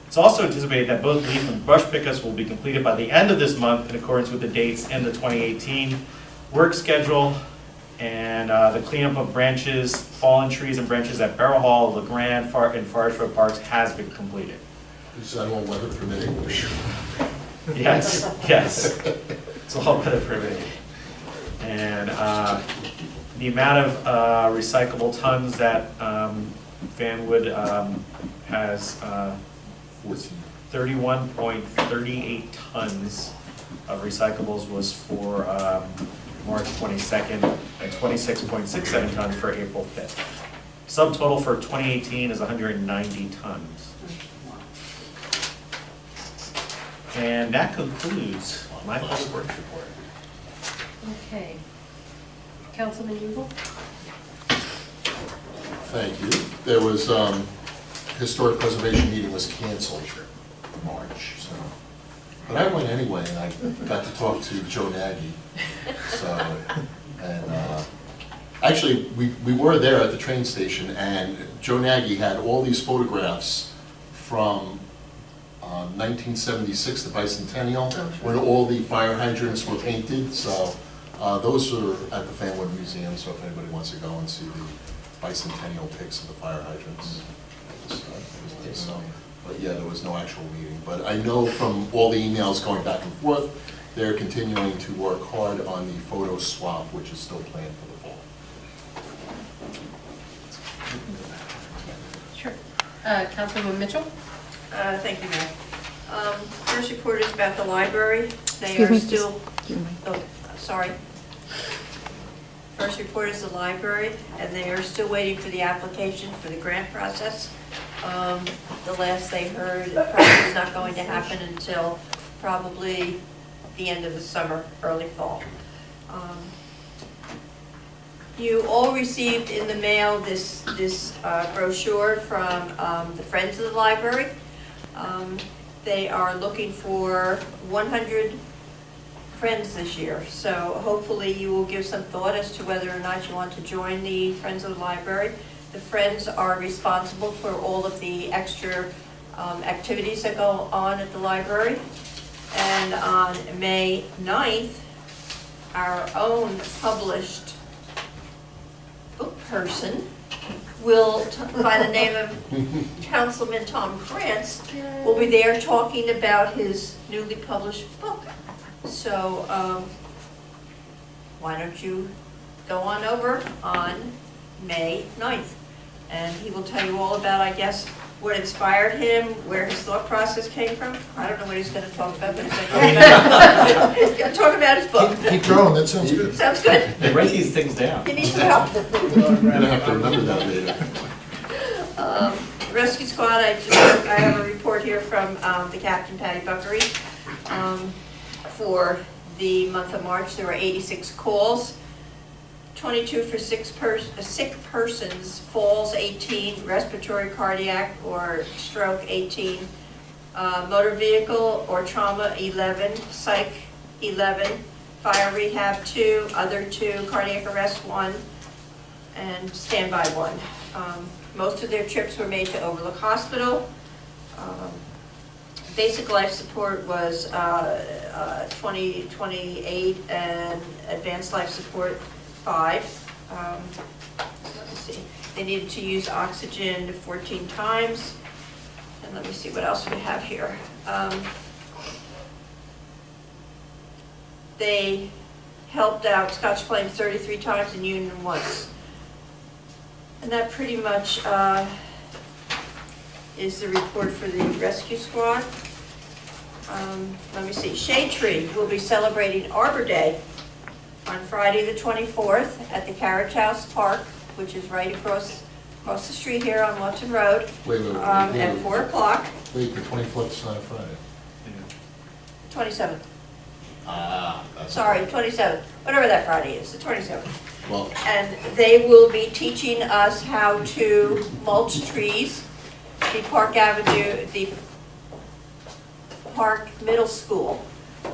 It's also anticipated that both leaf and brush pickups will be completed by the end of this month in accordance with the dates in the 2018 work schedule. And the cleanup of branches, fallen trees and branches at Barrel Hall, LeGrand, and Forest Road Parks has been completed. Is that all weather permitting? Yes, yes. It's all weather permitting. And the amount of recyclable tons that Fanwood has was 31.38 tons of recyclables was for March 22nd, and 26.67 tons for April 5th. Subtotal for 2018 is 190 tons. And that concludes my public works report. Okay. Councilman Ewell? Thank you. There was, historic preservation meeting was canceled in March, so. But I went anyway, and I got to talk to Joe Nagy. So, and actually, we were there at the train station, and Joe Nagy had all these photographs from 1976, the bicentennial, when all the fire hydrants were painted. So those are at the Fanwood Museum, so if anybody wants to go and see the bicentennial pics of the fire hydrants. But yeah, there was no actual meeting. But I know from all the emails going back and forth, they're continuing to work hard on the photo swap, which is still planned for the fall. Sure. Councilwoman Mitchell? Thank you, Mayor. First report is about the library. They Excuse are me, still, oh, sorry. First report is the library, and they are still waiting for the application for the grant process. The last they heard, it probably is not going to happen until probably the end of the summer, early fall. You all received in the mail this brochure from the Friends of the Library. They are looking for 100 friends this year, so hopefully you will give some thought as to whether or not you want to join the Friends of the Library. The Friends are responsible for all of the extra activities that go on at the library. And on May 9th, our own published book person will, by the name of Councilman Tom Krantz, will be there talking about his newly published book. So why don't you go on over on May 9th? And he will tell you all about, I guess, what inspired him, where his thought process came from. I don't know what he's going to talk about, but he's going to talk about his book. Keep going, that sounds good. Sounds good. Write these things down. He needs some help. I'm gonna have to remember that later. Rescue Squad, I have a report here from the Captain Patty Buckery. For the month of March, there were 86 calls, 22 for sick persons, falls 18, respiratory, cardiac, or stroke 18, motor vehicle or trauma 11, psych 11, fire rehab 2, other 2, cardiac arrest 1, and standby 1. Most of their trips were made to Overlook Hospital. Basic life support was 28, and advanced life support 5. Let me see. They needed to use oxygen 14 times. And let me see what else we have here. They helped out Scotch Plains 33 times and Union once. And that pretty much is the report for the rescue squad. Let me see. Shade Tree will be celebrating Arbor Day on Friday the 24th at the Carriage House Park, which is right across the street here on Lawton Road, Wait, at 4 o'clock, Wait, the 24th is not a Friday. 27th. That's. Sorry, 27th. Whatever that Friday is, the 27th. Well, And they will be teaching us how to mulch trees. The Park Avenue, the Park Middle School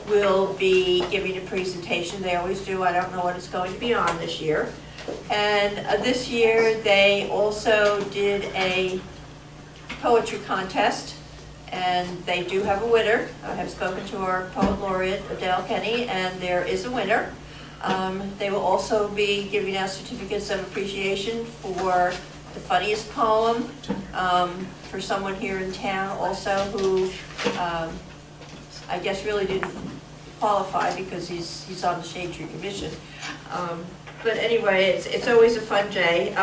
will be giving a presentation. They always do. I don't know what it's going to be on this year. And this year, they also did a poetry contest, and they do have a winner. I have spoken to our poet laureate, Adele Kenny, and there is a winner. They will also be giving out certificates of appreciation for the funniest poem, for someone here in town also who I guess really didn't qualify because he's on the Shade Tree Commission. But anyway, it's always a fun day.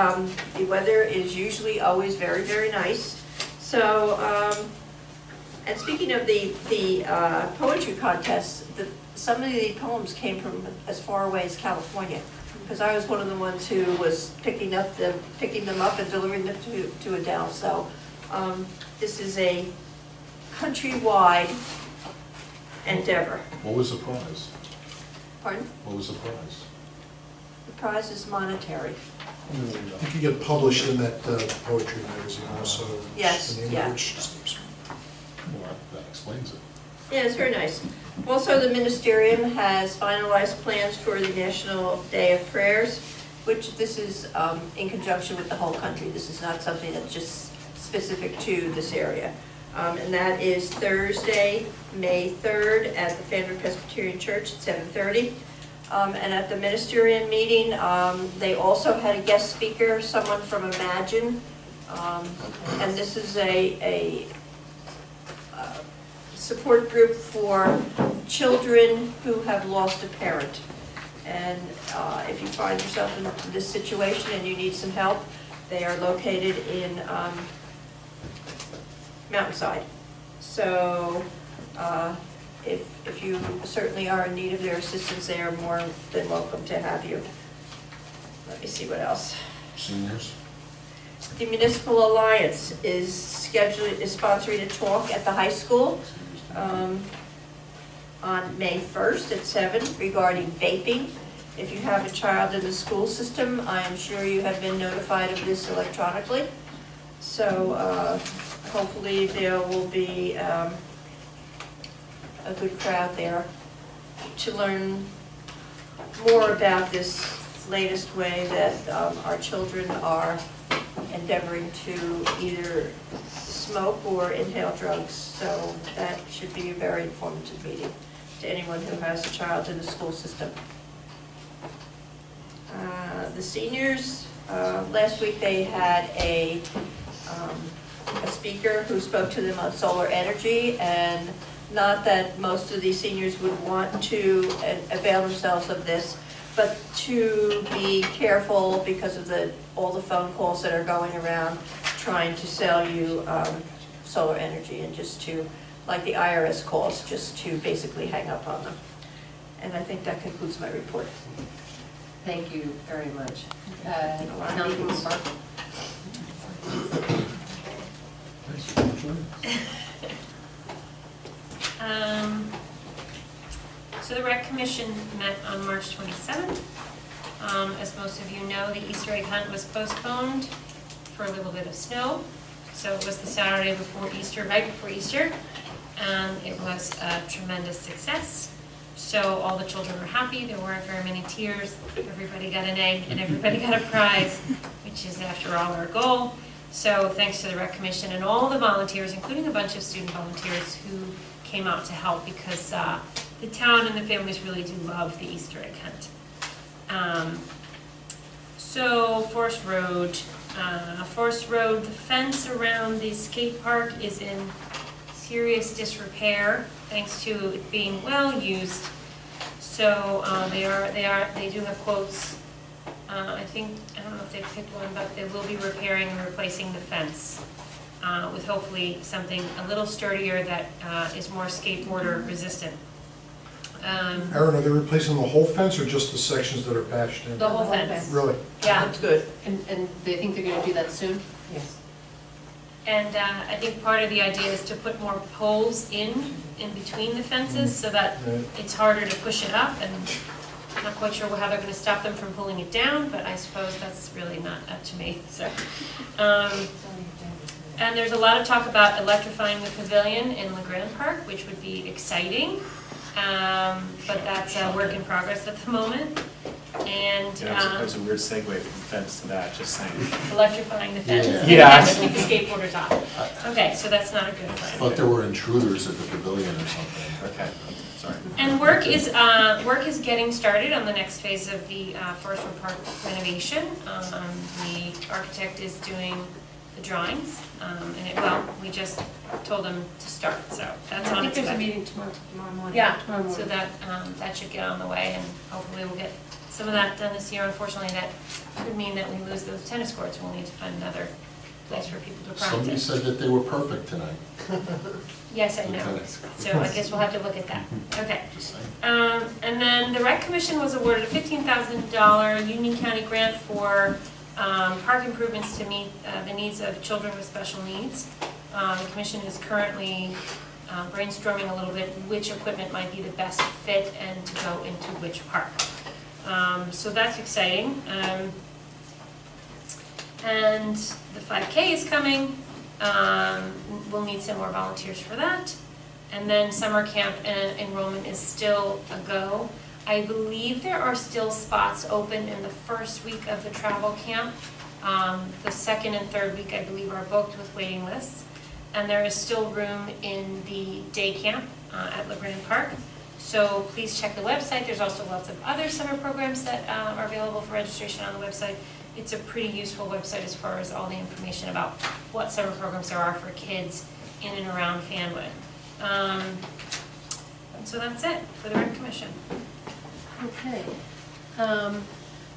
The weather is usually always very, very nice. So, and speaking of the poetry contest, some of the poems came from as far away as California, because I was one of the ones who was picking them up and delivering them to Adele. So this is a countrywide endeavor. what was the prize? Pardon? What was the prize? The prize is monetary. I think you get published in that poetry magazine also. Yes, The name yeah. of which escapes me. Well, that explains it. Yeah, it's very nice. Also, the ministerium has finalized plans for the National Day of Prayers, which this is in conjunction with the whole country. This is not something that's just specific to this area. And that is Thursday, May 3rd at the Fanwood Presbyterian Church at 7:30. And at the ministerial meeting, they also had a guest speaker, someone from Imagine. And this is a support group for children who have lost a parent. And if you find yourself in this situation and you need some help, they are located in Mountainside. So if you certainly are in need of their assistance, they are more than welcome to have you. Let me see what else. Seniors? The Municipal Alliance is sponsoring a talk at the high school on May 1st at 7 regarding vaping. If you have a child in the school system, I am sure you have been notified of this electronically. So hopefully there will be a good crowd there to learn more about this latest way that our children are endeavoring to either smoke or inhale drugs. So that should be a very informative meeting to anyone who has a child in the school system. The seniors, last week they had a speaker who spoke to them on solar energy, and not that most of these seniors would want to avail themselves of this, but to be careful because of all the phone calls that are going around trying to sell you solar energy, and just to, like the IRS calls, just to basically hang up on them. And I think that concludes my report. Thank you very much. Councilwoman Parker? So the Rec Commission met on March 27th. As most of you know, the Easter egg hunt was postponed for a little bit of snow. So it was the Saturday before Easter, right before Easter, and it was a tremendous success. So all the children were happy, there weren't very many tears, everybody got an egg and everybody got a prize, which is after all our goal. So thanks to the Rec Commission and all the volunteers, including a bunch of student volunteers who came out to help, because the town and the families really do love the Easter egg hunt. So Forest Road, the fence around the skate park is in serious disrepair, thanks to it being well used. So they do have quotes. I don't know if they picked one, but they will be repairing and replacing the fence with hopefully something a little sturdier that is more skateboarder resistant. Aaron, are they replacing the whole fence or just the sections that are patched in? The whole fence. Really? Yeah, That's good. And they think they're gonna do that soon? Yes. and I think part of the idea is to put more poles in between the fences so that Right. it's harder to push it up, and I'm not quite sure how they're gonna stop them from pulling it down, but I suppose that's really not up to me, so. And there's a lot of talk about electrifying the pavilion in LeGrand Park, which would be exciting, but that's a work in progress at the moment. And That was a weird segue from fence to that, just saying. electrifying the fence. Yeah. Yeah. To keep the skateboarders off. Okay, so that's not a good I plan. thought there were intruders at the pavilion or something. Okay, sorry. And work is getting started on the next phase of the Forest Road Park renovation. The architect is doing the drawings, we just told him to start, so that's on its way. I think there's a meeting tomorrow morning. Yeah, Tomorrow so morning. that should get on the way, and hopefully we'll get some of that done this year. Unfortunately, that could mean that we lose those tennis courts, we'll need to find another place for people to practice. Somebody said that they were perfect tonight. Yes, I know, Tennis. so I guess we'll have to look at that, okay. Just saying. And then the Rec Commission was awarded a $15,000 Union County grant for park improvements to meet the needs of children with special needs. The commission is currently brainstorming a little bit which equipment might be the best fit and to go into which park. So that's exciting. And the 5K is coming. We'll need some more volunteers for that. And then summer camp enrollment is still a go. I believe there are still spots open in the first week of the travel camp. The second and third week, I believe, are booked with waiting lists. And there is still room in the day camp at LeGrand Park. So please check the website. There's also lots of other summer programs that are available for registration on the website. It's a pretty useful website as far as all the information about what summer programs there are for kids in and around Fanwood. And so that's it for the Rec Commission. Okay.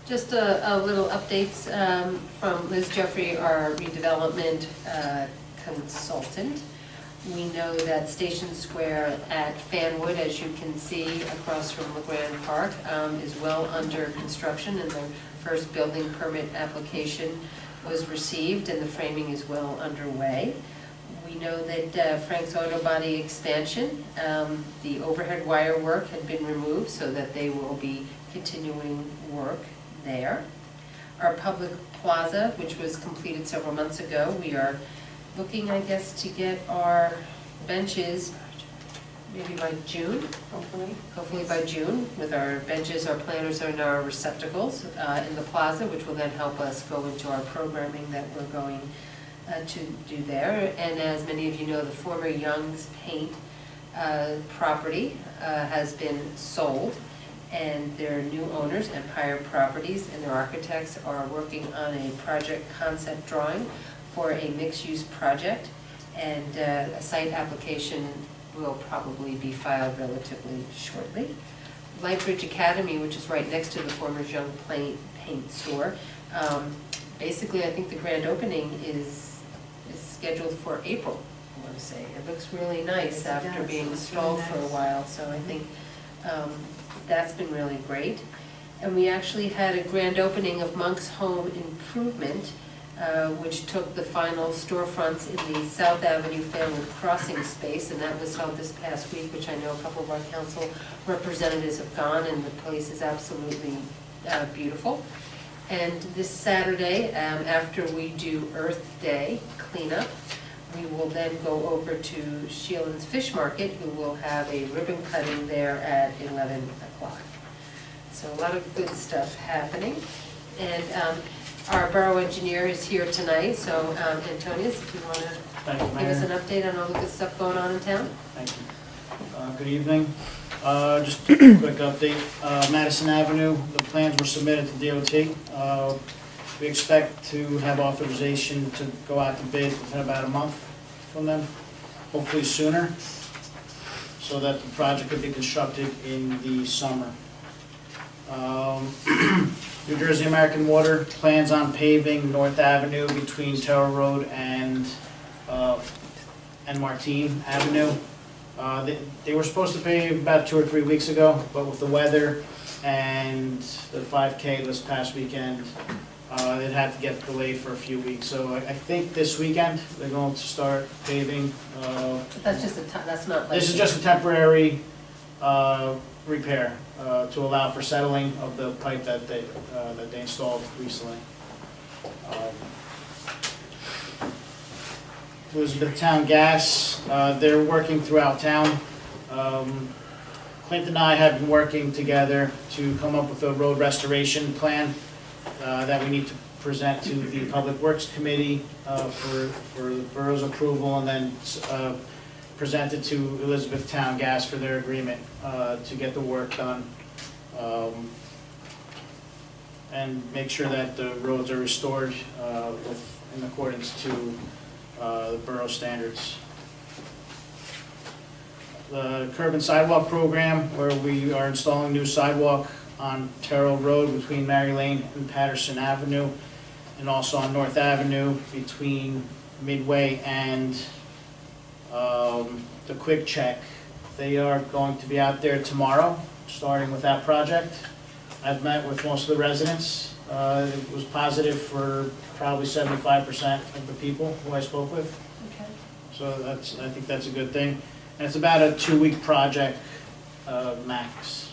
Just a little updates from Liz Jeffrey, our redevelopment consultant. We know that Station Square at Fanwood, as you can see across from LeGrand Park, is well under construction, and the first building permit application was received and the framing is well underway. We know that Frank's Auto Body expansion, the overhead wire work had been removed so that they will be continuing work there. Our public plaza, which was completed several months ago, we are looking, I guess, to get our benches maybe by June, hopefully by June, with our benches, our planters, and our receptacles in the plaza, which will then help us go into our programming that we're going to do there. And as many of you know, the former Young's Paint property has been sold, and their new owners, Empire Properties, and their architects are working on a project concept drawing for a mixed-use project, and a site application will probably be filed relatively shortly. Lightbridge Academy, which is right next to the former Young Paint store, basically, I think the grand opening is scheduled for April, I want to say. It looks really nice Yes, it after does. being It's stalled really for a nice. while, so I think that's been really great. And we actually had a grand opening of Monk's Home Improvement, which took the final storefronts in the South Avenue Fanwood Crossing space, and that was held this past week, which I know a couple of our council representatives have gone, and the place is absolutely beautiful. And this Saturday, after we do Earth Day cleanup, we will then go over to Sheelan's Fish Market, who will have a ribbon cutting there at 11 o'clock. So a lot of good stuff happening. And our borough engineer is here tonight, so Antonius, if you want to Thank you, give us an Mayor. update on all the good stuff going on in town? Thank you. Good evening. Just a quick update. Madison Avenue, the plans were submitted to DOT. We expect to have authorization to go out to bid within about a month from them, hopefully sooner, so that the project could be constructed in the summer. New Jersey American Water plans on paving North Avenue between Tower Road and Martine Avenue. They were supposed to pave about 2 or 3 weeks ago, but with the weather and the 5K this past weekend, it had to get delayed for a few weeks. So I think this weekend, they're going to start paving. But that's just that's not like. This is just a temporary repair to allow for settling of the pipe that they installed recently. Elizabethtown Gas, they're working throughout town. Clint and I have been working together to come up with a road restoration plan that we need to present to the Public Works Committee for the borough's approval, and then present it to Elizabethtown Gas for their agreement to get the work done, and make sure that the roads are restored in accordance to the borough standards. The curb and sidewalk program, where we are installing new sidewalk on Terrell Road between Mary Lane and Patterson Avenue, and also on North Avenue between Midway and the Quick Check. They are going to be out there tomorrow, starting with that project. I've met with most of the residents. It was positive for probably 75% of the people who I spoke with. Okay. So I think that's a good thing. And it's about a 2-week project, max.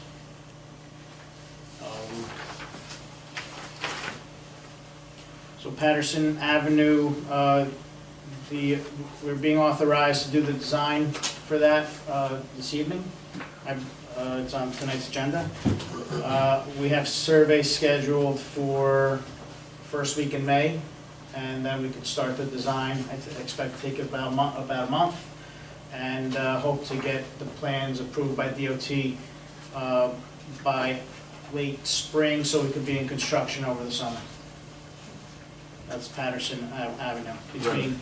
So Patterson Avenue, we're being authorized to do the design for that this evening. It's on tonight's agenda. We have surveys scheduled for first week in May, and then we could start the design. I expect to take about a month, and hope to get the plans approved by DOT by late spring, so we could be in construction over the summer. That's Patterson Avenue, between,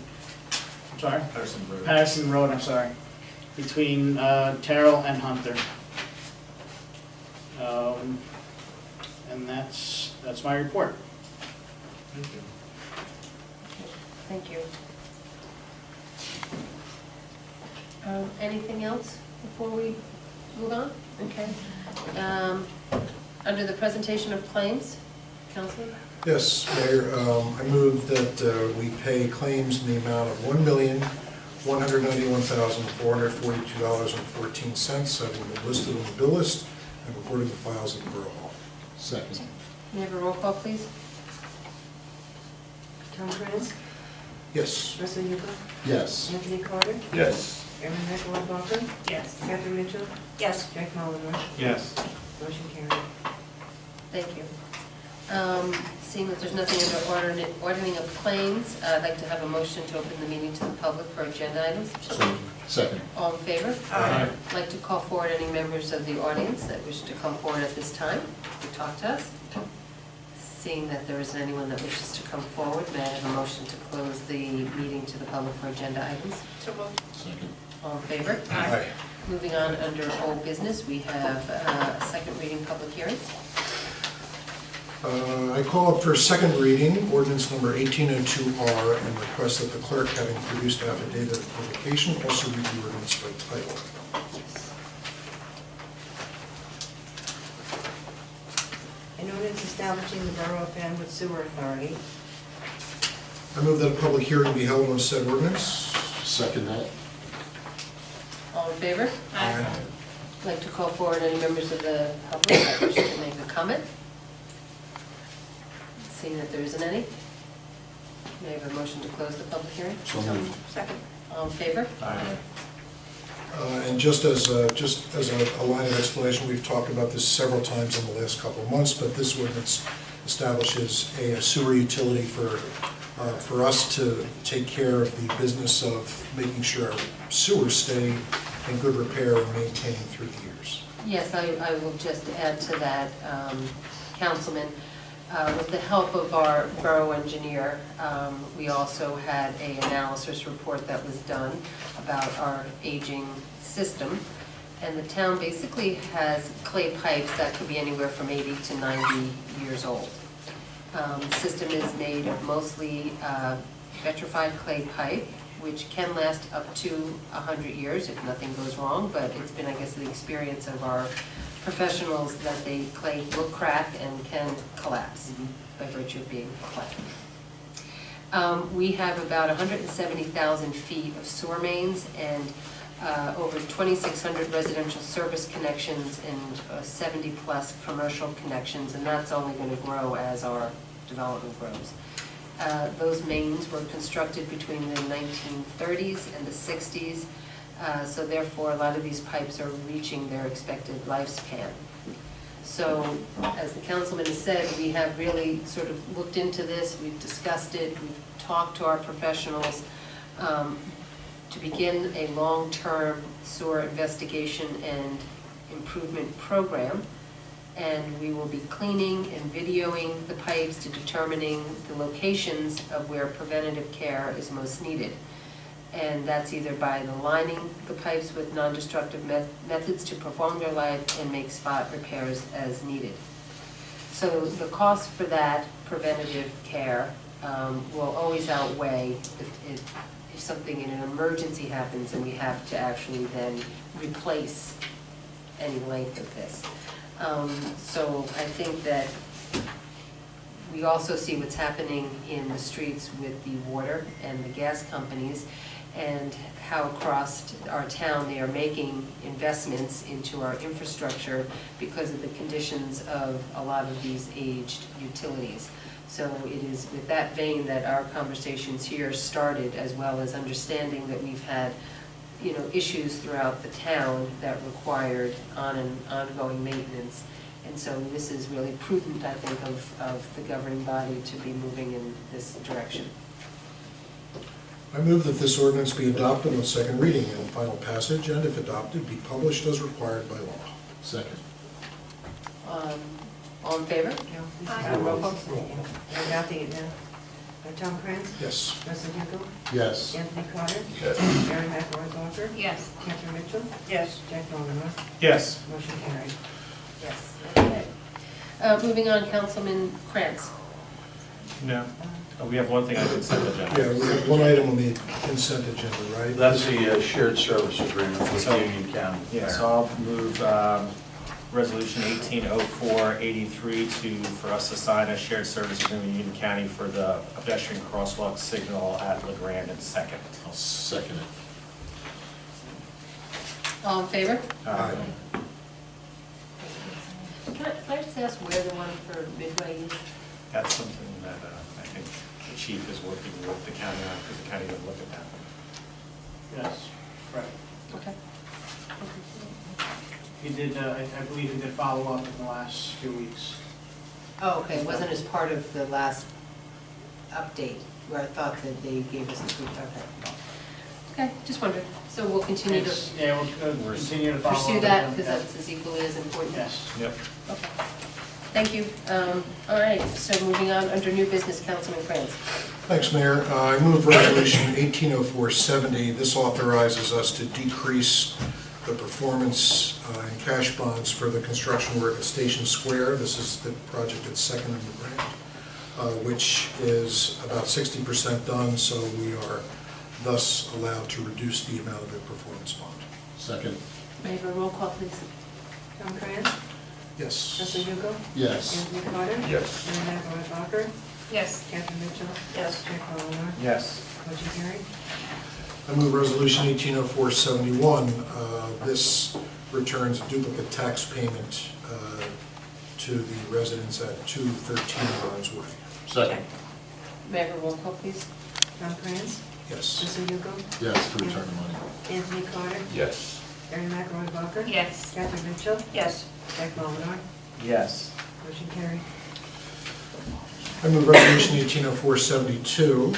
I'm sorry? Patterson Road. Patterson Road, I'm sorry, between Terrell and Hunter. And that's my report. Thank you. Thank you. Anything else before we move on? Okay. Under the presentation of claims, Counselor? Yes, Mayor, I move that we pay claims in the amount of $1,191,442.14, having been listed on the bill list and recorded in the files of the Borough Hall. Second. May I have a roll call, please? Tom Krantz, Yes. Russell Yuko, Yes. Anthony Carter, Yes. Erin Walker, Yes. Catherine Mitchell, Yes. Jack Mullenor. Yes. Motion carried. Thank you. Seeing that there's nothing under ordering of claims, I'd like to have a motion to open the meeting to the public for agenda items. So, second. All in favor? Aye. I'd like to call forward any members of the audience that wish to come forward at this time to talk to us. Seeing that there isn't anyone that wishes to come forward, may I have a motion to close the meeting to the public for agenda items? So moved. Second. All in favor? Aye. Moving on, under old business, we have a second reading public hearings. I call up for a second reading, ordinance number 1802R, and request that the clerk, having produced affidavit of publication, also read the ordinance by title. An ordinance establishing the Borough of Fanwood Sewer Authority. I move that a public hearing be held on said ordinance. Second that. All in favor? Aye. I'd like to call forward any members of the public that wish to make a comment. Seeing that there isn't any, may I have a motion to close the public hearing? So moved. Second. All in favor? Aye. And just as a line of explanation, we've talked about this several times in the last couple of months, but this ordinance establishes a sewer utility for us to take care of the business of making sure our sewers stay in good repair and maintained through the years. Yes, I will just add to that, Councilman. With the help of our borough engineer, we also had an analysis report that was done about our aging system. And the town basically has clay pipes that could be anywhere from 80 to 90 years old. The system is made of mostly petrified clay pipe, which can last up to 100 years if nothing goes wrong, but it's been, I guess, the experience of our professionals that the clay will crack and can collapse by virtue of being clay. We have about 170,000 feet of sewer mains and over 2,600 residential service connections and 70-plus commercial connections, and that's only going to grow as our development grows. Those mains were constructed between the 1930s and the 60s. So therefore, a lot of these pipes are reaching their expected lifespan. So, as the councilman has said, we have really sort of looked into this, we've discussed it, we've talked to our professionals to begin a long-term sewer investigation and improvement program. And we will be cleaning and videoing the pipes to determining the locations of where preventative care is most needed. And that's either by lining the pipes with non-destructive methods to prolong their life and make spot repairs as needed. So the cost for that preventative care will always outweigh if something in an emergency happens and we have to actually then replace any length of this. So I think that we also see what's happening in the streets with the water and the gas companies, and how across our town they are making investments into our infrastructure because of the conditions of a lot of these aged utilities. So it is with that vein that our conversations here started, as well as understanding that we've had, issues throughout the town that required ongoing maintenance. And so this is really prudent, I think, of the governing body to be moving in this direction. I move that this ordinance be adopted on second reading and final passage, and if adopted, be published as required by law. Second. All in favor? No, Roll call. We're adopting it now. Tom Krantz, Yes. Russell Yuko, Yes. Anthony Carter, Yes. Erin Walker, Yes. Catherine Mitchell, Yes. Jack Mullenor. Yes. Motion carried. Yes. Okay. Moving on, Councilman Krantz. No. We have one thing on consent agenda. Yeah, we have one item on the consent agenda, right? That's the shared service agreement with So- Union County. Yeah, so I'll move Resolution 180483 for us to sign a shared service agreement with Union County for the pedestrian crosswalk signal at LeGrand and Second. I'll second it. All in favor? Aye. Can I just ask where the one for Midway is? That's something that I think the chief is working with the county on, because the county didn't look at that. Yes, correct. Okay. He did, I believe he did follow up in the last few weeks. Oh, okay, it wasn't as part of the last update, where I thought that they gave us the, okay. Okay, just wondered, so we'll continue to It's- Yeah, we'll continue to follow up. pursue with that, them, because yeah. that's as equally as important. Yes. Yep. Okay, thank you. All right, so moving on, under new business, Councilman Kranz. Thanks, Mayor. I move Resolution 180470. This authorizes us to decrease the performance and cash bonds for the construction work at Station Square. This is the project that's second in the grant, which is about 60% done, so we are thus allowed to reduce the amount of the performance bond. Second. May I have a roll call, please? Tom Krantz, Yes. Russell Yuko, Yes. Anthony Carter, Yes. Mary McElroy Bacher, Yes. Catherine Mitchell, Yes. Jack Bauer, Yes. motion carried. I move Resolution 180471. This returns a duplicate tax payment to the residents at 213 Barnesworth. Second. May I have a roll call, please? Tom Krantz, Yes. Russell Yuko, Yes, to return the money. Anthony Carter, Yes. Mary McElroy Bacher, Yes. Catherine Mitchell, Yes. Jack Bauer, Yes. motion carried. I move Resolution 180472.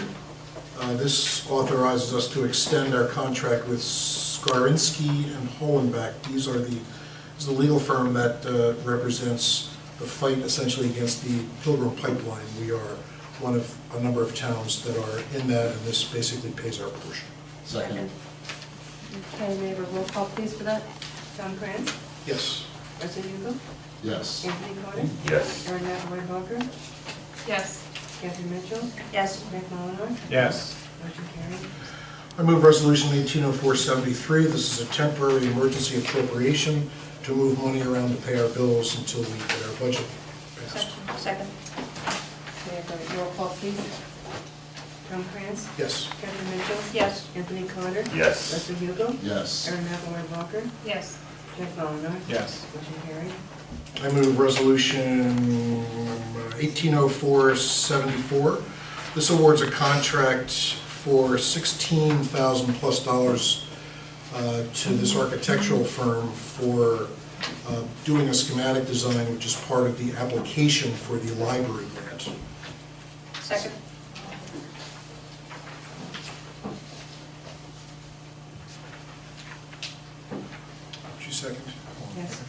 This authorizes us to extend our contract with Skarinsky and Hohenbach. This is the legal firm that represents the fight essentially against the Pilgrim Pipeline. We are one of a number of towns that are in that, and this basically pays our portion. Second. Okay, may I have a roll call, please, for that? Tom Krantz, Yes. Russell Yuko, Yes. Anthony Carter, Yes. Mary McElroy Bacher, Yes. Catherine Mitchell, Yes. Jack Bauer, Yes. motion carried. I move Resolution 180473. This is a temporary emergency appropriation to move money around to pay our bills until we get our budget passed. Second. May I have a roll call, please? Tom Krantz, Yes. Catherine Mitchell, Yes. Anthony Carter, Yes. Russell Yuko, Yes. Mary McElroy Bacher, Yes. Jack Bauer, Yes. motion carried. I move Resolution 180474. This awards a contract for $16,000 plus to this architectural firm for doing a schematic design, which is part of the application for the library grant. Second. Would you second? Yes.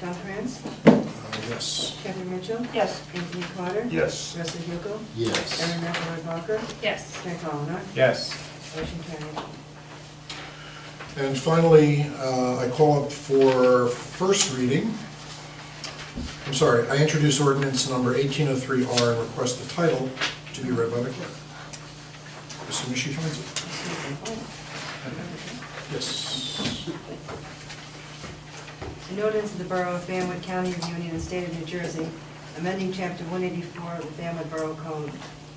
Tom Krantz, Yes. Catherine Mitchell, Yes. Anthony Carter, Yes. Russell Yuko, Yes. Mary McElroy Bacher, Yes. Jack Bauer, Yes. motion carried. And finally, I call up for first reading. I'm sorry, I introduce ordinance number 1803R and request the title to be read by the clerk. As soon as she finds it. Yes. An ordinance of the Borough of Fanwood, County of Union, and State of New Jersey, amending Chapter 184 of the Fanwood Borough Code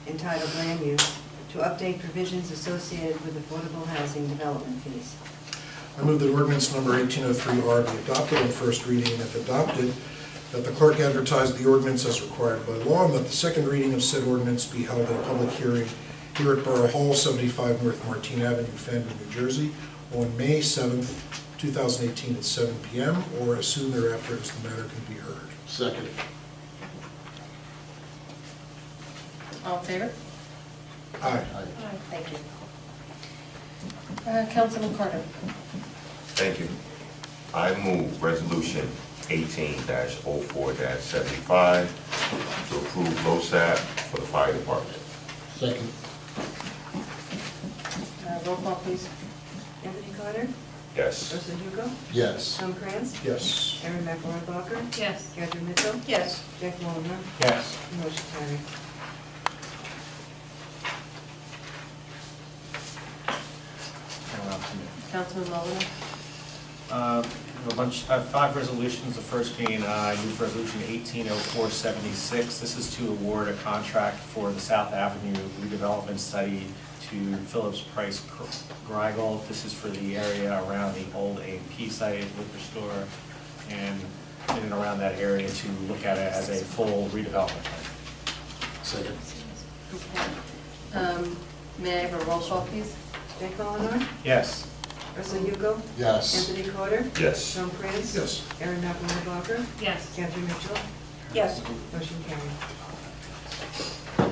entitled Land Use to update provisions associated with affordable housing development fees. I move that ordinance number 1803R be adopted on first reading, and if adopted, that the clerk advertise the ordinance as required by law, and that the second reading of said ordinance be held at a public hearing here at Borough Hall, 75 North Martin Avenue, Fanwood, New Jersey, on May 7th, 2018 at 7 p.m., or as soon thereafter as the matter can be heard. Second. All in favor? Aye. Aye. Thank you. Councilman Carter. Thank you. I move Resolution 18-04-75 to approve LoSAP for the fire department. Second. Roll call, please. Anthony Carter, Yes. Russell Yuko, Yes. Tom Krantz, Yes. Mary McElroy Bacher, Yes. Catherine Mitchell, Yes. Jack Bauer, Yes. motion carried. Councilman Mulligan. A bunch, 5 resolutions, the first being, I move Resolution 180476. This is to award a contract for the South Avenue redevelopment study to Phillips Price Greigel. This is for the area around the old A&P site, liquor store. in and around that area to look at it as a full redevelopment plan. Second. Okay. May I have a roll call, please? Jack Mullenhour, Yes. Russell Hugo, Yes. Anthony Carter, Yes. Tom France. Yes. Aaron McElwain, Yes. Catherine Mitchell, Yes. motion carried.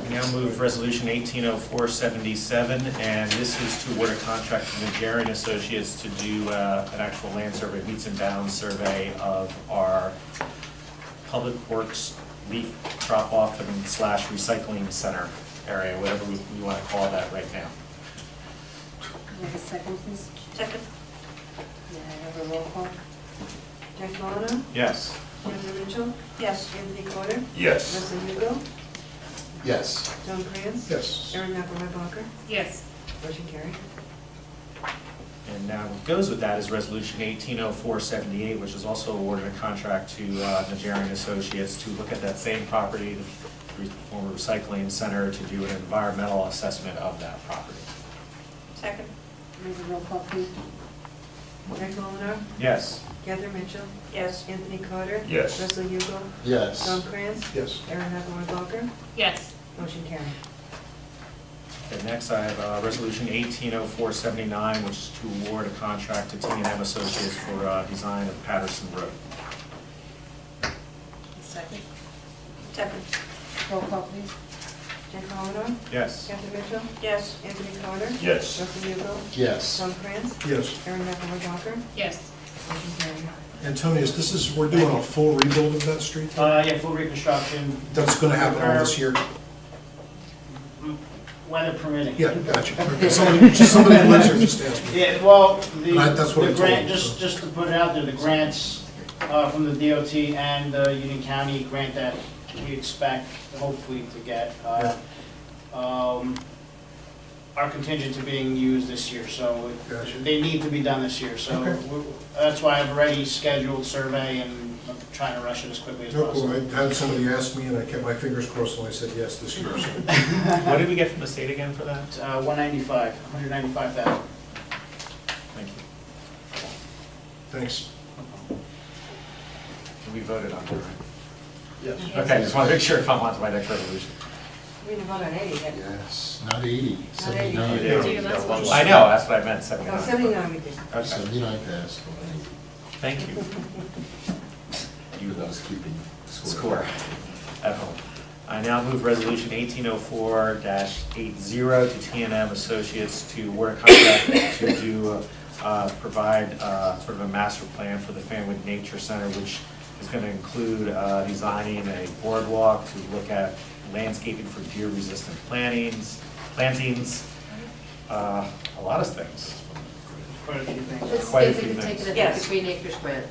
We now move Resolution 180477, and this is to award a contract to Najarian Associates to do an actual land survey, meets and bounds survey of our Public Works leaf drop-off and slash recycling center area, whatever we want to call that right now. May I have a second, please? Second. May I have a roll call? Jack Mullenhour, Yes. Catherine Mitchell, Yes. Anthony Carter, Yes. Russell Hugo, Yes. Tom France. Yes. Aaron McElwain, Yes. motion carried. And now what goes with that is Resolution 180478, which is also awarded a contract to Najarian Associates to look at that same property, the former recycling center, to do an environmental assessment of that property. Second. May I have a roll call, please? Jack Mullenhour, Yes. Catherine Mitchell, Yes. Anthony Carter, Yes. Russell Hugo, Yes. Tom France, Yes. Aaron McElwain, Yes. motion carried. And next I have Resolution 180479, which is to award a contract to T&M Associates for design of Patterson Road. Second. Second. Roll call, please. Jack Mullenhour, Yes. Catherine Mitchell, Yes. Anthony Carter, Yes. Russell Hugo, Yes. Tom France, Yes. Aaron McElwain, Yes. motion carried. Antonius, we're doing a full rebuild of that street? Yeah, full reconstruction, That's gonna happen all this year? weather permitting. Yeah, gotcha. Okay, somebody who lives here just asked me. Yeah, well, That's what I the told grant, him, so. just to put it out there, the grants from the DOT and the Union County grant that we expect hopefully to get are contingent to being used this year, so Gotcha. they need to be done this year. So Okay. that's why I've already scheduled survey and I'm trying to rush it as quickly as No, cool. possible. I had somebody ask me and I kept my fingers crossed and I said yes this year. So. What did we get from the state again for that? 195,000. Thank you. Thanks. We voted on that, right? Yes. Okay, just want to make sure if I'm on to my next resolution. We didn't vote on 80 yet. Yes. Not 80, 80. 79. I know, that's what I meant, No, 79. 79 we did. Okay, 79 passed. thank you. You those keeping Score at home. I now move Resolution 1804-80 to T&M Associates to award a contract to do, provide sort of a master plan for the Fanwood Nature Center, which is going to include designing a boardwalk to look at landscaping for deer-resistant plantings, a lot of things. Quite a few things. It's Quite a few basically taking it Yes. like the Green Acres grant.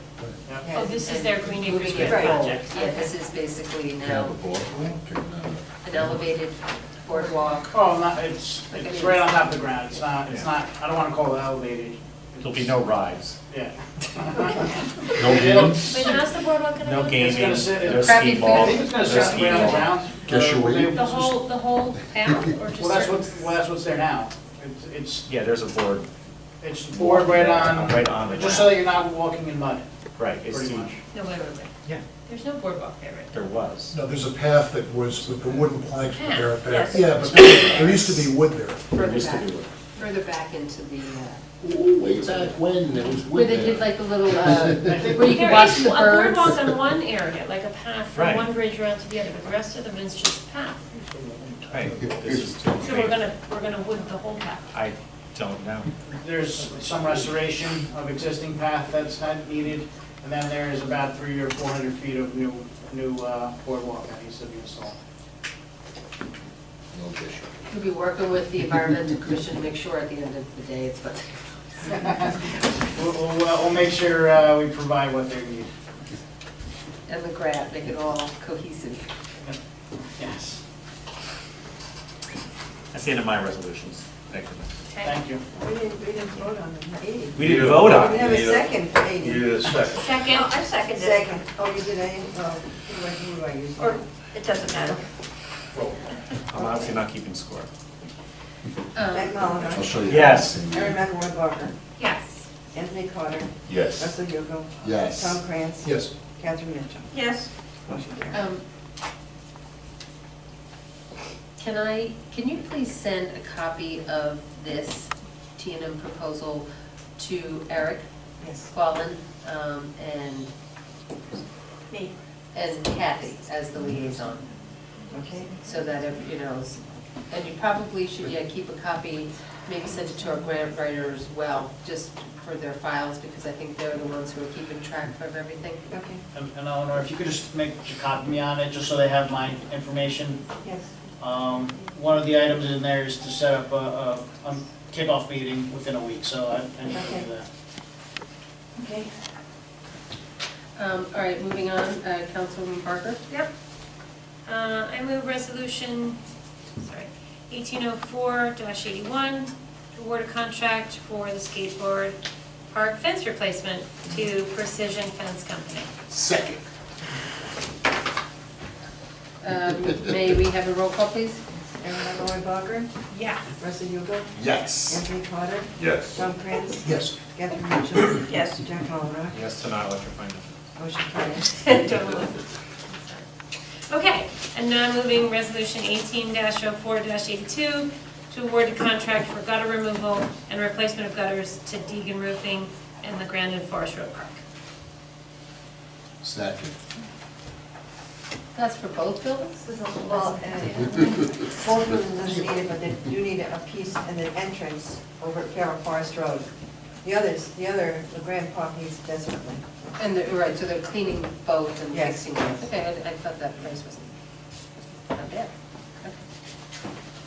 Oh, this is their Green Acres Moving it Grant forward. project. Yeah, this is basically Have now a boardwalk and, an elevated boardwalk. Oh, it's right on top of the ground, it's not, I don't wanna call it elevated. There'll be no rides, Yeah. no games? Wait, how's the boardwalk gonna no look? gaming, gonna sit- no Crappy skee food. ball. I think it's gonna no sit skee right on the ball. ground. Guess you wait. Maybe The just- whole path, or just Well, that's certain? that's what's there now. It's Yeah, there's a board, board right on, right on the just so ground. that you're not walking in mud, Right, it's pretty huge. much. No, wait. Yeah. There's no boardwalk there, right? There was. No, there's a path that was with the wooden planks Path, there at back. yes. Yeah, but there used to be wood there. There Further used to back, be one. further back into the, Ooh, way back when, there was where wood they did there. like the little, where you There could watch is the a birds. boardwalk on one area, like a path from Right. one bridge around to the other, but the rest of them is just path. Right. This is- So we're gonna wood the whole path. I don't know. There's some restoration of existing path that's not needed, and then there is about 300 or 400 feet of new boardwalk that needs to be installed. No issue. We'll be working with the Environmental Commission to make sure at the end of the day it's what We'll make sure we provide what they need. and the grant, make it all cohesive. Yes. That's the end of my resolutions. Thank you. Thank you. We didn't vote on the 80. We didn't vote We on didn't it. have a second for 80. a second. Second, I second it. Second. Oh, you did 80? Oh, who do I use? Or, it doesn't matter. I'm obviously not keeping score. Jack Mullenhour, I'll show you. Yes. Aaron McElwain, yes. Anthony Carter, Yes. Russell Yuko, Yes. Tom Krantz, Yes. Catherine Mitchell. Yes. Motion carries. Can you please send a copy of this T&M proposal to Eric Yes. Quallen, and Me. Kathy as the liaison, Okay. so that, and you probably should, keep a copy, maybe send it to our grant writer as well, just for their files, because I think they're the ones who are keeping track of everything. Okay. And Eleanor, if you could just copy me on it, just so they have my information. Yes. One of the items in there is to set up a kickoff meeting within a week, so I need to do that. Okay. All right, moving on, Councilwoman Barker? Yep. I move resolution, 1804-81, to award a contract for the skateboard park fence replacement to Precision Fence Company. Second. May we have a roll call, please? Erin Lori Barker, Yes. Russell Yuko, Yes. Anthony Carter, Yes. Tom Krantz, Yes. Catherine Mitchell, Yes. Jack Mullenhour. Yes, tonight, electrifying. Motion carries. Don't look. Okay, and now moving resolution 18-04-82, to award a contract for gutter removal and replacement of gutters to Deegan Roofing in the Grandin Forest Road Park. Second. That's for both buildings? Well, both buildings doesn't need it, but they do need a piece and an entrance over at Carroll Forest Road. The Grand Park needs desperately. And, right, so they're cleaning both and Yes. fixing it. Okay, I thought that price was not bad. Okay.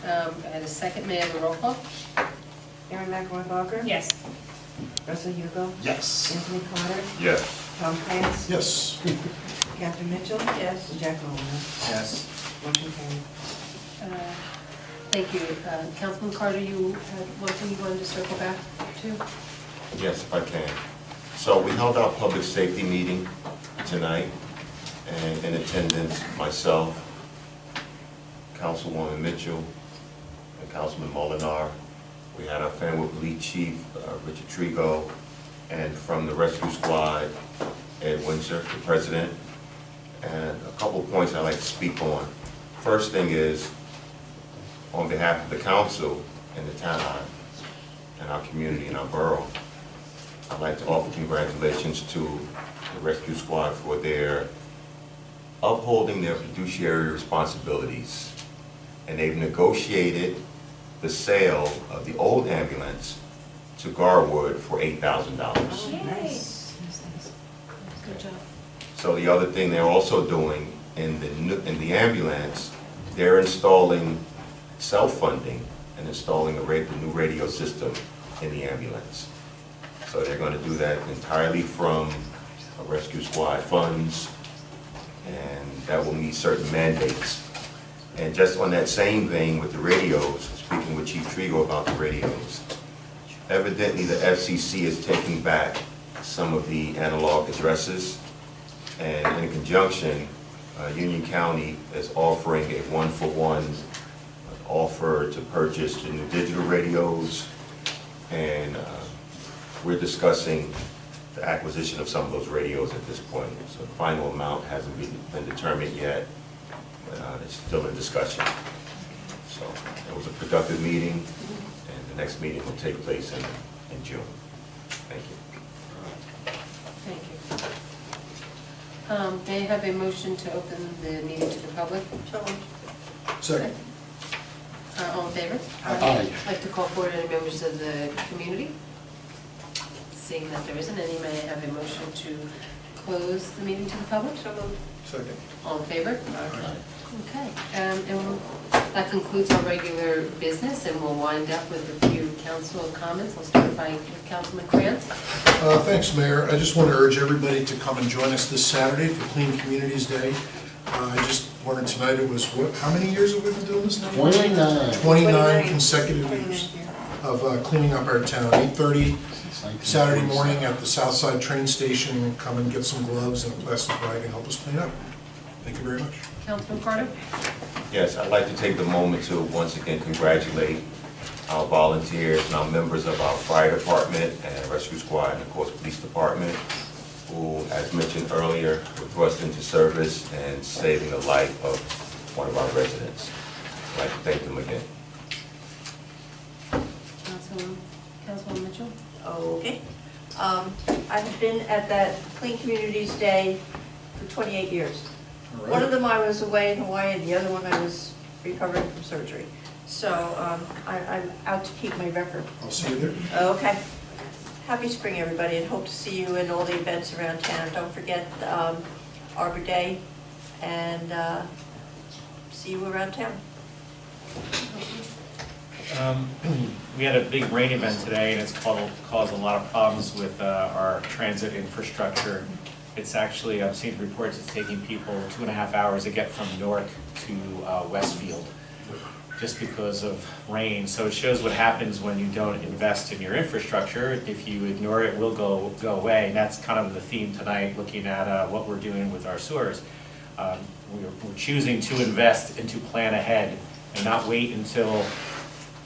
I had a second, may I have a roll call? Erin McElroy Barker. Yes. Russell Yuko, Yes. Anthony Carter, Yes. Tom Krantz, Yes. Catherine Mitchell. Yes. And Jack Mullenhour. Yes. Motion carries. Thank you. Councilman Carter, you had one thing you wanted to circle back to? Yes, if I can. So we held our public safety meeting tonight, and in attendance, myself, Councilwoman Mitchell, and Councilman Molinar. We had our Fanwood Police Chief, Richard Trigo, and from the rescue squad, Ed Windsor, the president. And a couple of points I'd like to speak on. First thing is, on behalf of the council and the town and our community and our borough, I'd like to offer congratulations to the rescue squad for their upholding their fiduciary responsibilities. And they've negotiated the sale of the old ambulance to Garwood for $8,000. Nice. Nice, nice. Good job. So the other thing they're also doing in the ambulance, they're installing self-funding and installing the new radio system in the ambulance. So they're going to do that entirely from rescue squad funds, and that will meet certain mandates. And just on that same vein with the radios, speaking with Chief Trigo about the radios, evidently the FCC is taking back some of the analog addresses, and in conjunction, Union County is offering a one-for-one offer to purchase the new digital radios, and we're discussing the acquisition of some of those radios at this point. So the final amount hasn't been determined yet, but it's still in discussion. So it was a productive meeting, and the next meeting will take place in June. Thank you. Thank you. May I have a motion to open the meeting to the public? So moved. Second. All in favor? Aye. I'd like to call forward any members of the community. Seeing that there isn't any, may I have a motion to close the meeting to the public? So moved. Second. All in favor? Okay, and that concludes our regular business, and we'll wind up with a few council comments. I'll start with Councilman Krantz. Thanks, Mayor. I just want to urge everybody to come and join us this Saturday for Clean Communities Day. I just learned tonight it was, how many years have we been doing this now? 29. 29 consecutive years of cleaning up our town. 8:30 Saturday morning at the Southside train station. Come and get some gloves and a plastic bag and help us clean up. Thank you very much. Councilman Carter? Yes, I'd like to take the moment to once again congratulate our volunteers and our members of our fire department and rescue squad and of course police department, who, as mentioned earlier, were thrust into service and saving the life of one of our residents. I'd like to thank them again. Councilwoman Mitchell? Okay. I've been at that Clean Communities Day for 28 years. One of them I was away in Hawaii, and the other one I was recovering from surgery. So I'm out to keep my record. I'll see you there. Okay. Happy spring, everybody, and hope to see you in all the events around town. Don't forget Arbor Day, and see you around town. We had a big rain event today, and it's caused a lot of problems with our transit infrastructure. It's actually, I've seen reports, it's taking people 2.5 hours to get from Newark to Westfield, just because of rain. So it shows what happens when you don't invest in your infrastructure. If you ignore it, it will go away. And that's kind of the theme tonight, looking at what we're doing with our sewers. We're choosing to invest and to plan ahead and not wait until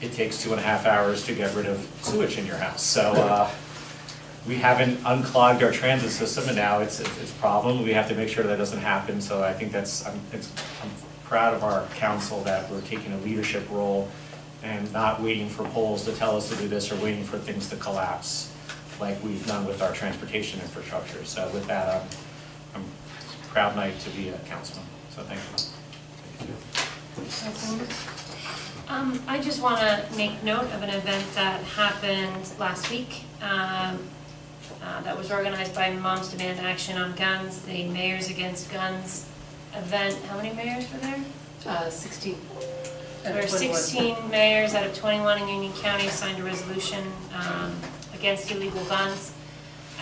it takes 2.5 hours to get rid of sewage in your house. So we haven't unclogged our transit system, and now it's a problem. We have to make sure that doesn't happen. So I think I'm proud of our council that we're taking a leadership role and not waiting for polls to tell us to do this or waiting for things to collapse like we've done with our transportation infrastructure. So with that, I'm proud night to be a councilman. So thank you. I just want to make note of an event that happened last week that was organized by Moms Demand Action on Guns, the Mayors Against Guns event. How many mayors were there? 16. There were 16 mayors out of 21 in Union County signed a resolution against illegal guns.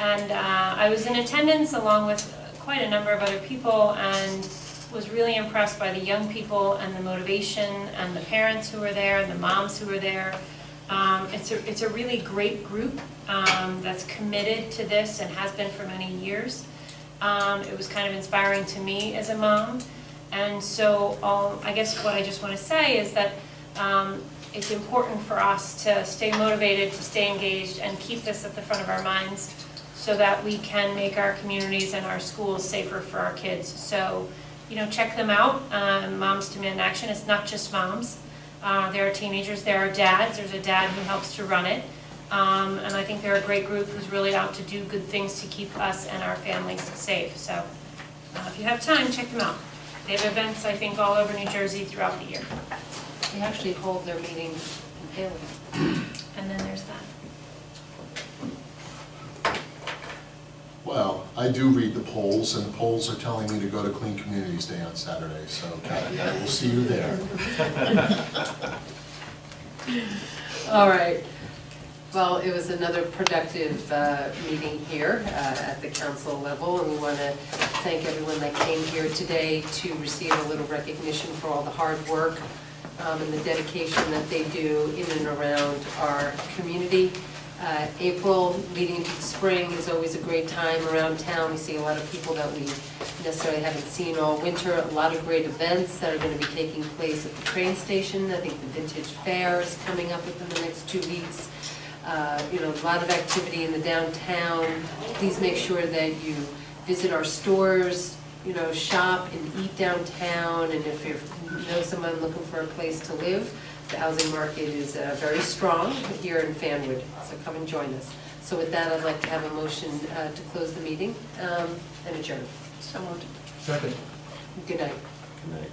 And I was in attendance along with quite a number of other people, and was really impressed by the young people and the motivation and the parents who were there and the moms who were there. It's a really great group that's committed to this and has been for many years. It was kind of inspiring to me as a mom. And so I guess what I just want to say is that it's important for us to stay motivated, to stay engaged, and keep this at the front of our minds so that we can make our communities and our schools safer for our kids. So, check them out, Moms Demand Action. It's not just moms. There are teenagers, there are dads. There's a dad who helps to run it. And I think they're a great group who's really out to do good things to keep us and our families safe. So if you have time, check them out. They have events, I think, all over New Jersey throughout the year. They actually hold their meetings in Fanwood. And then there's that. Well, I do read the polls, and the polls are telling me to go to Clean Communities Day on Saturday, so Kathy, I will see you there. All right. Well, it was another productive meeting here at the council level, and we want to thank everyone that came here today to receive a little recognition for all the hard work and the dedication that they do in and around our community. April leading into the spring is always a great time around town. We see a lot of people that we necessarily haven't seen all winter. A lot of great events that are going to be taking place at the train station. I think the Vintage Fair is coming up within the next 2 weeks. A lot of activity in the downtown. Please make sure that you visit our stores, shop and eat downtown. And if you know someone looking for a place to live, the housing market is very strong here in Fanwood, so come and join us. So with that, I'd like to have a motion to close the meeting and adjourn. So moved. Second. Good night. Good night.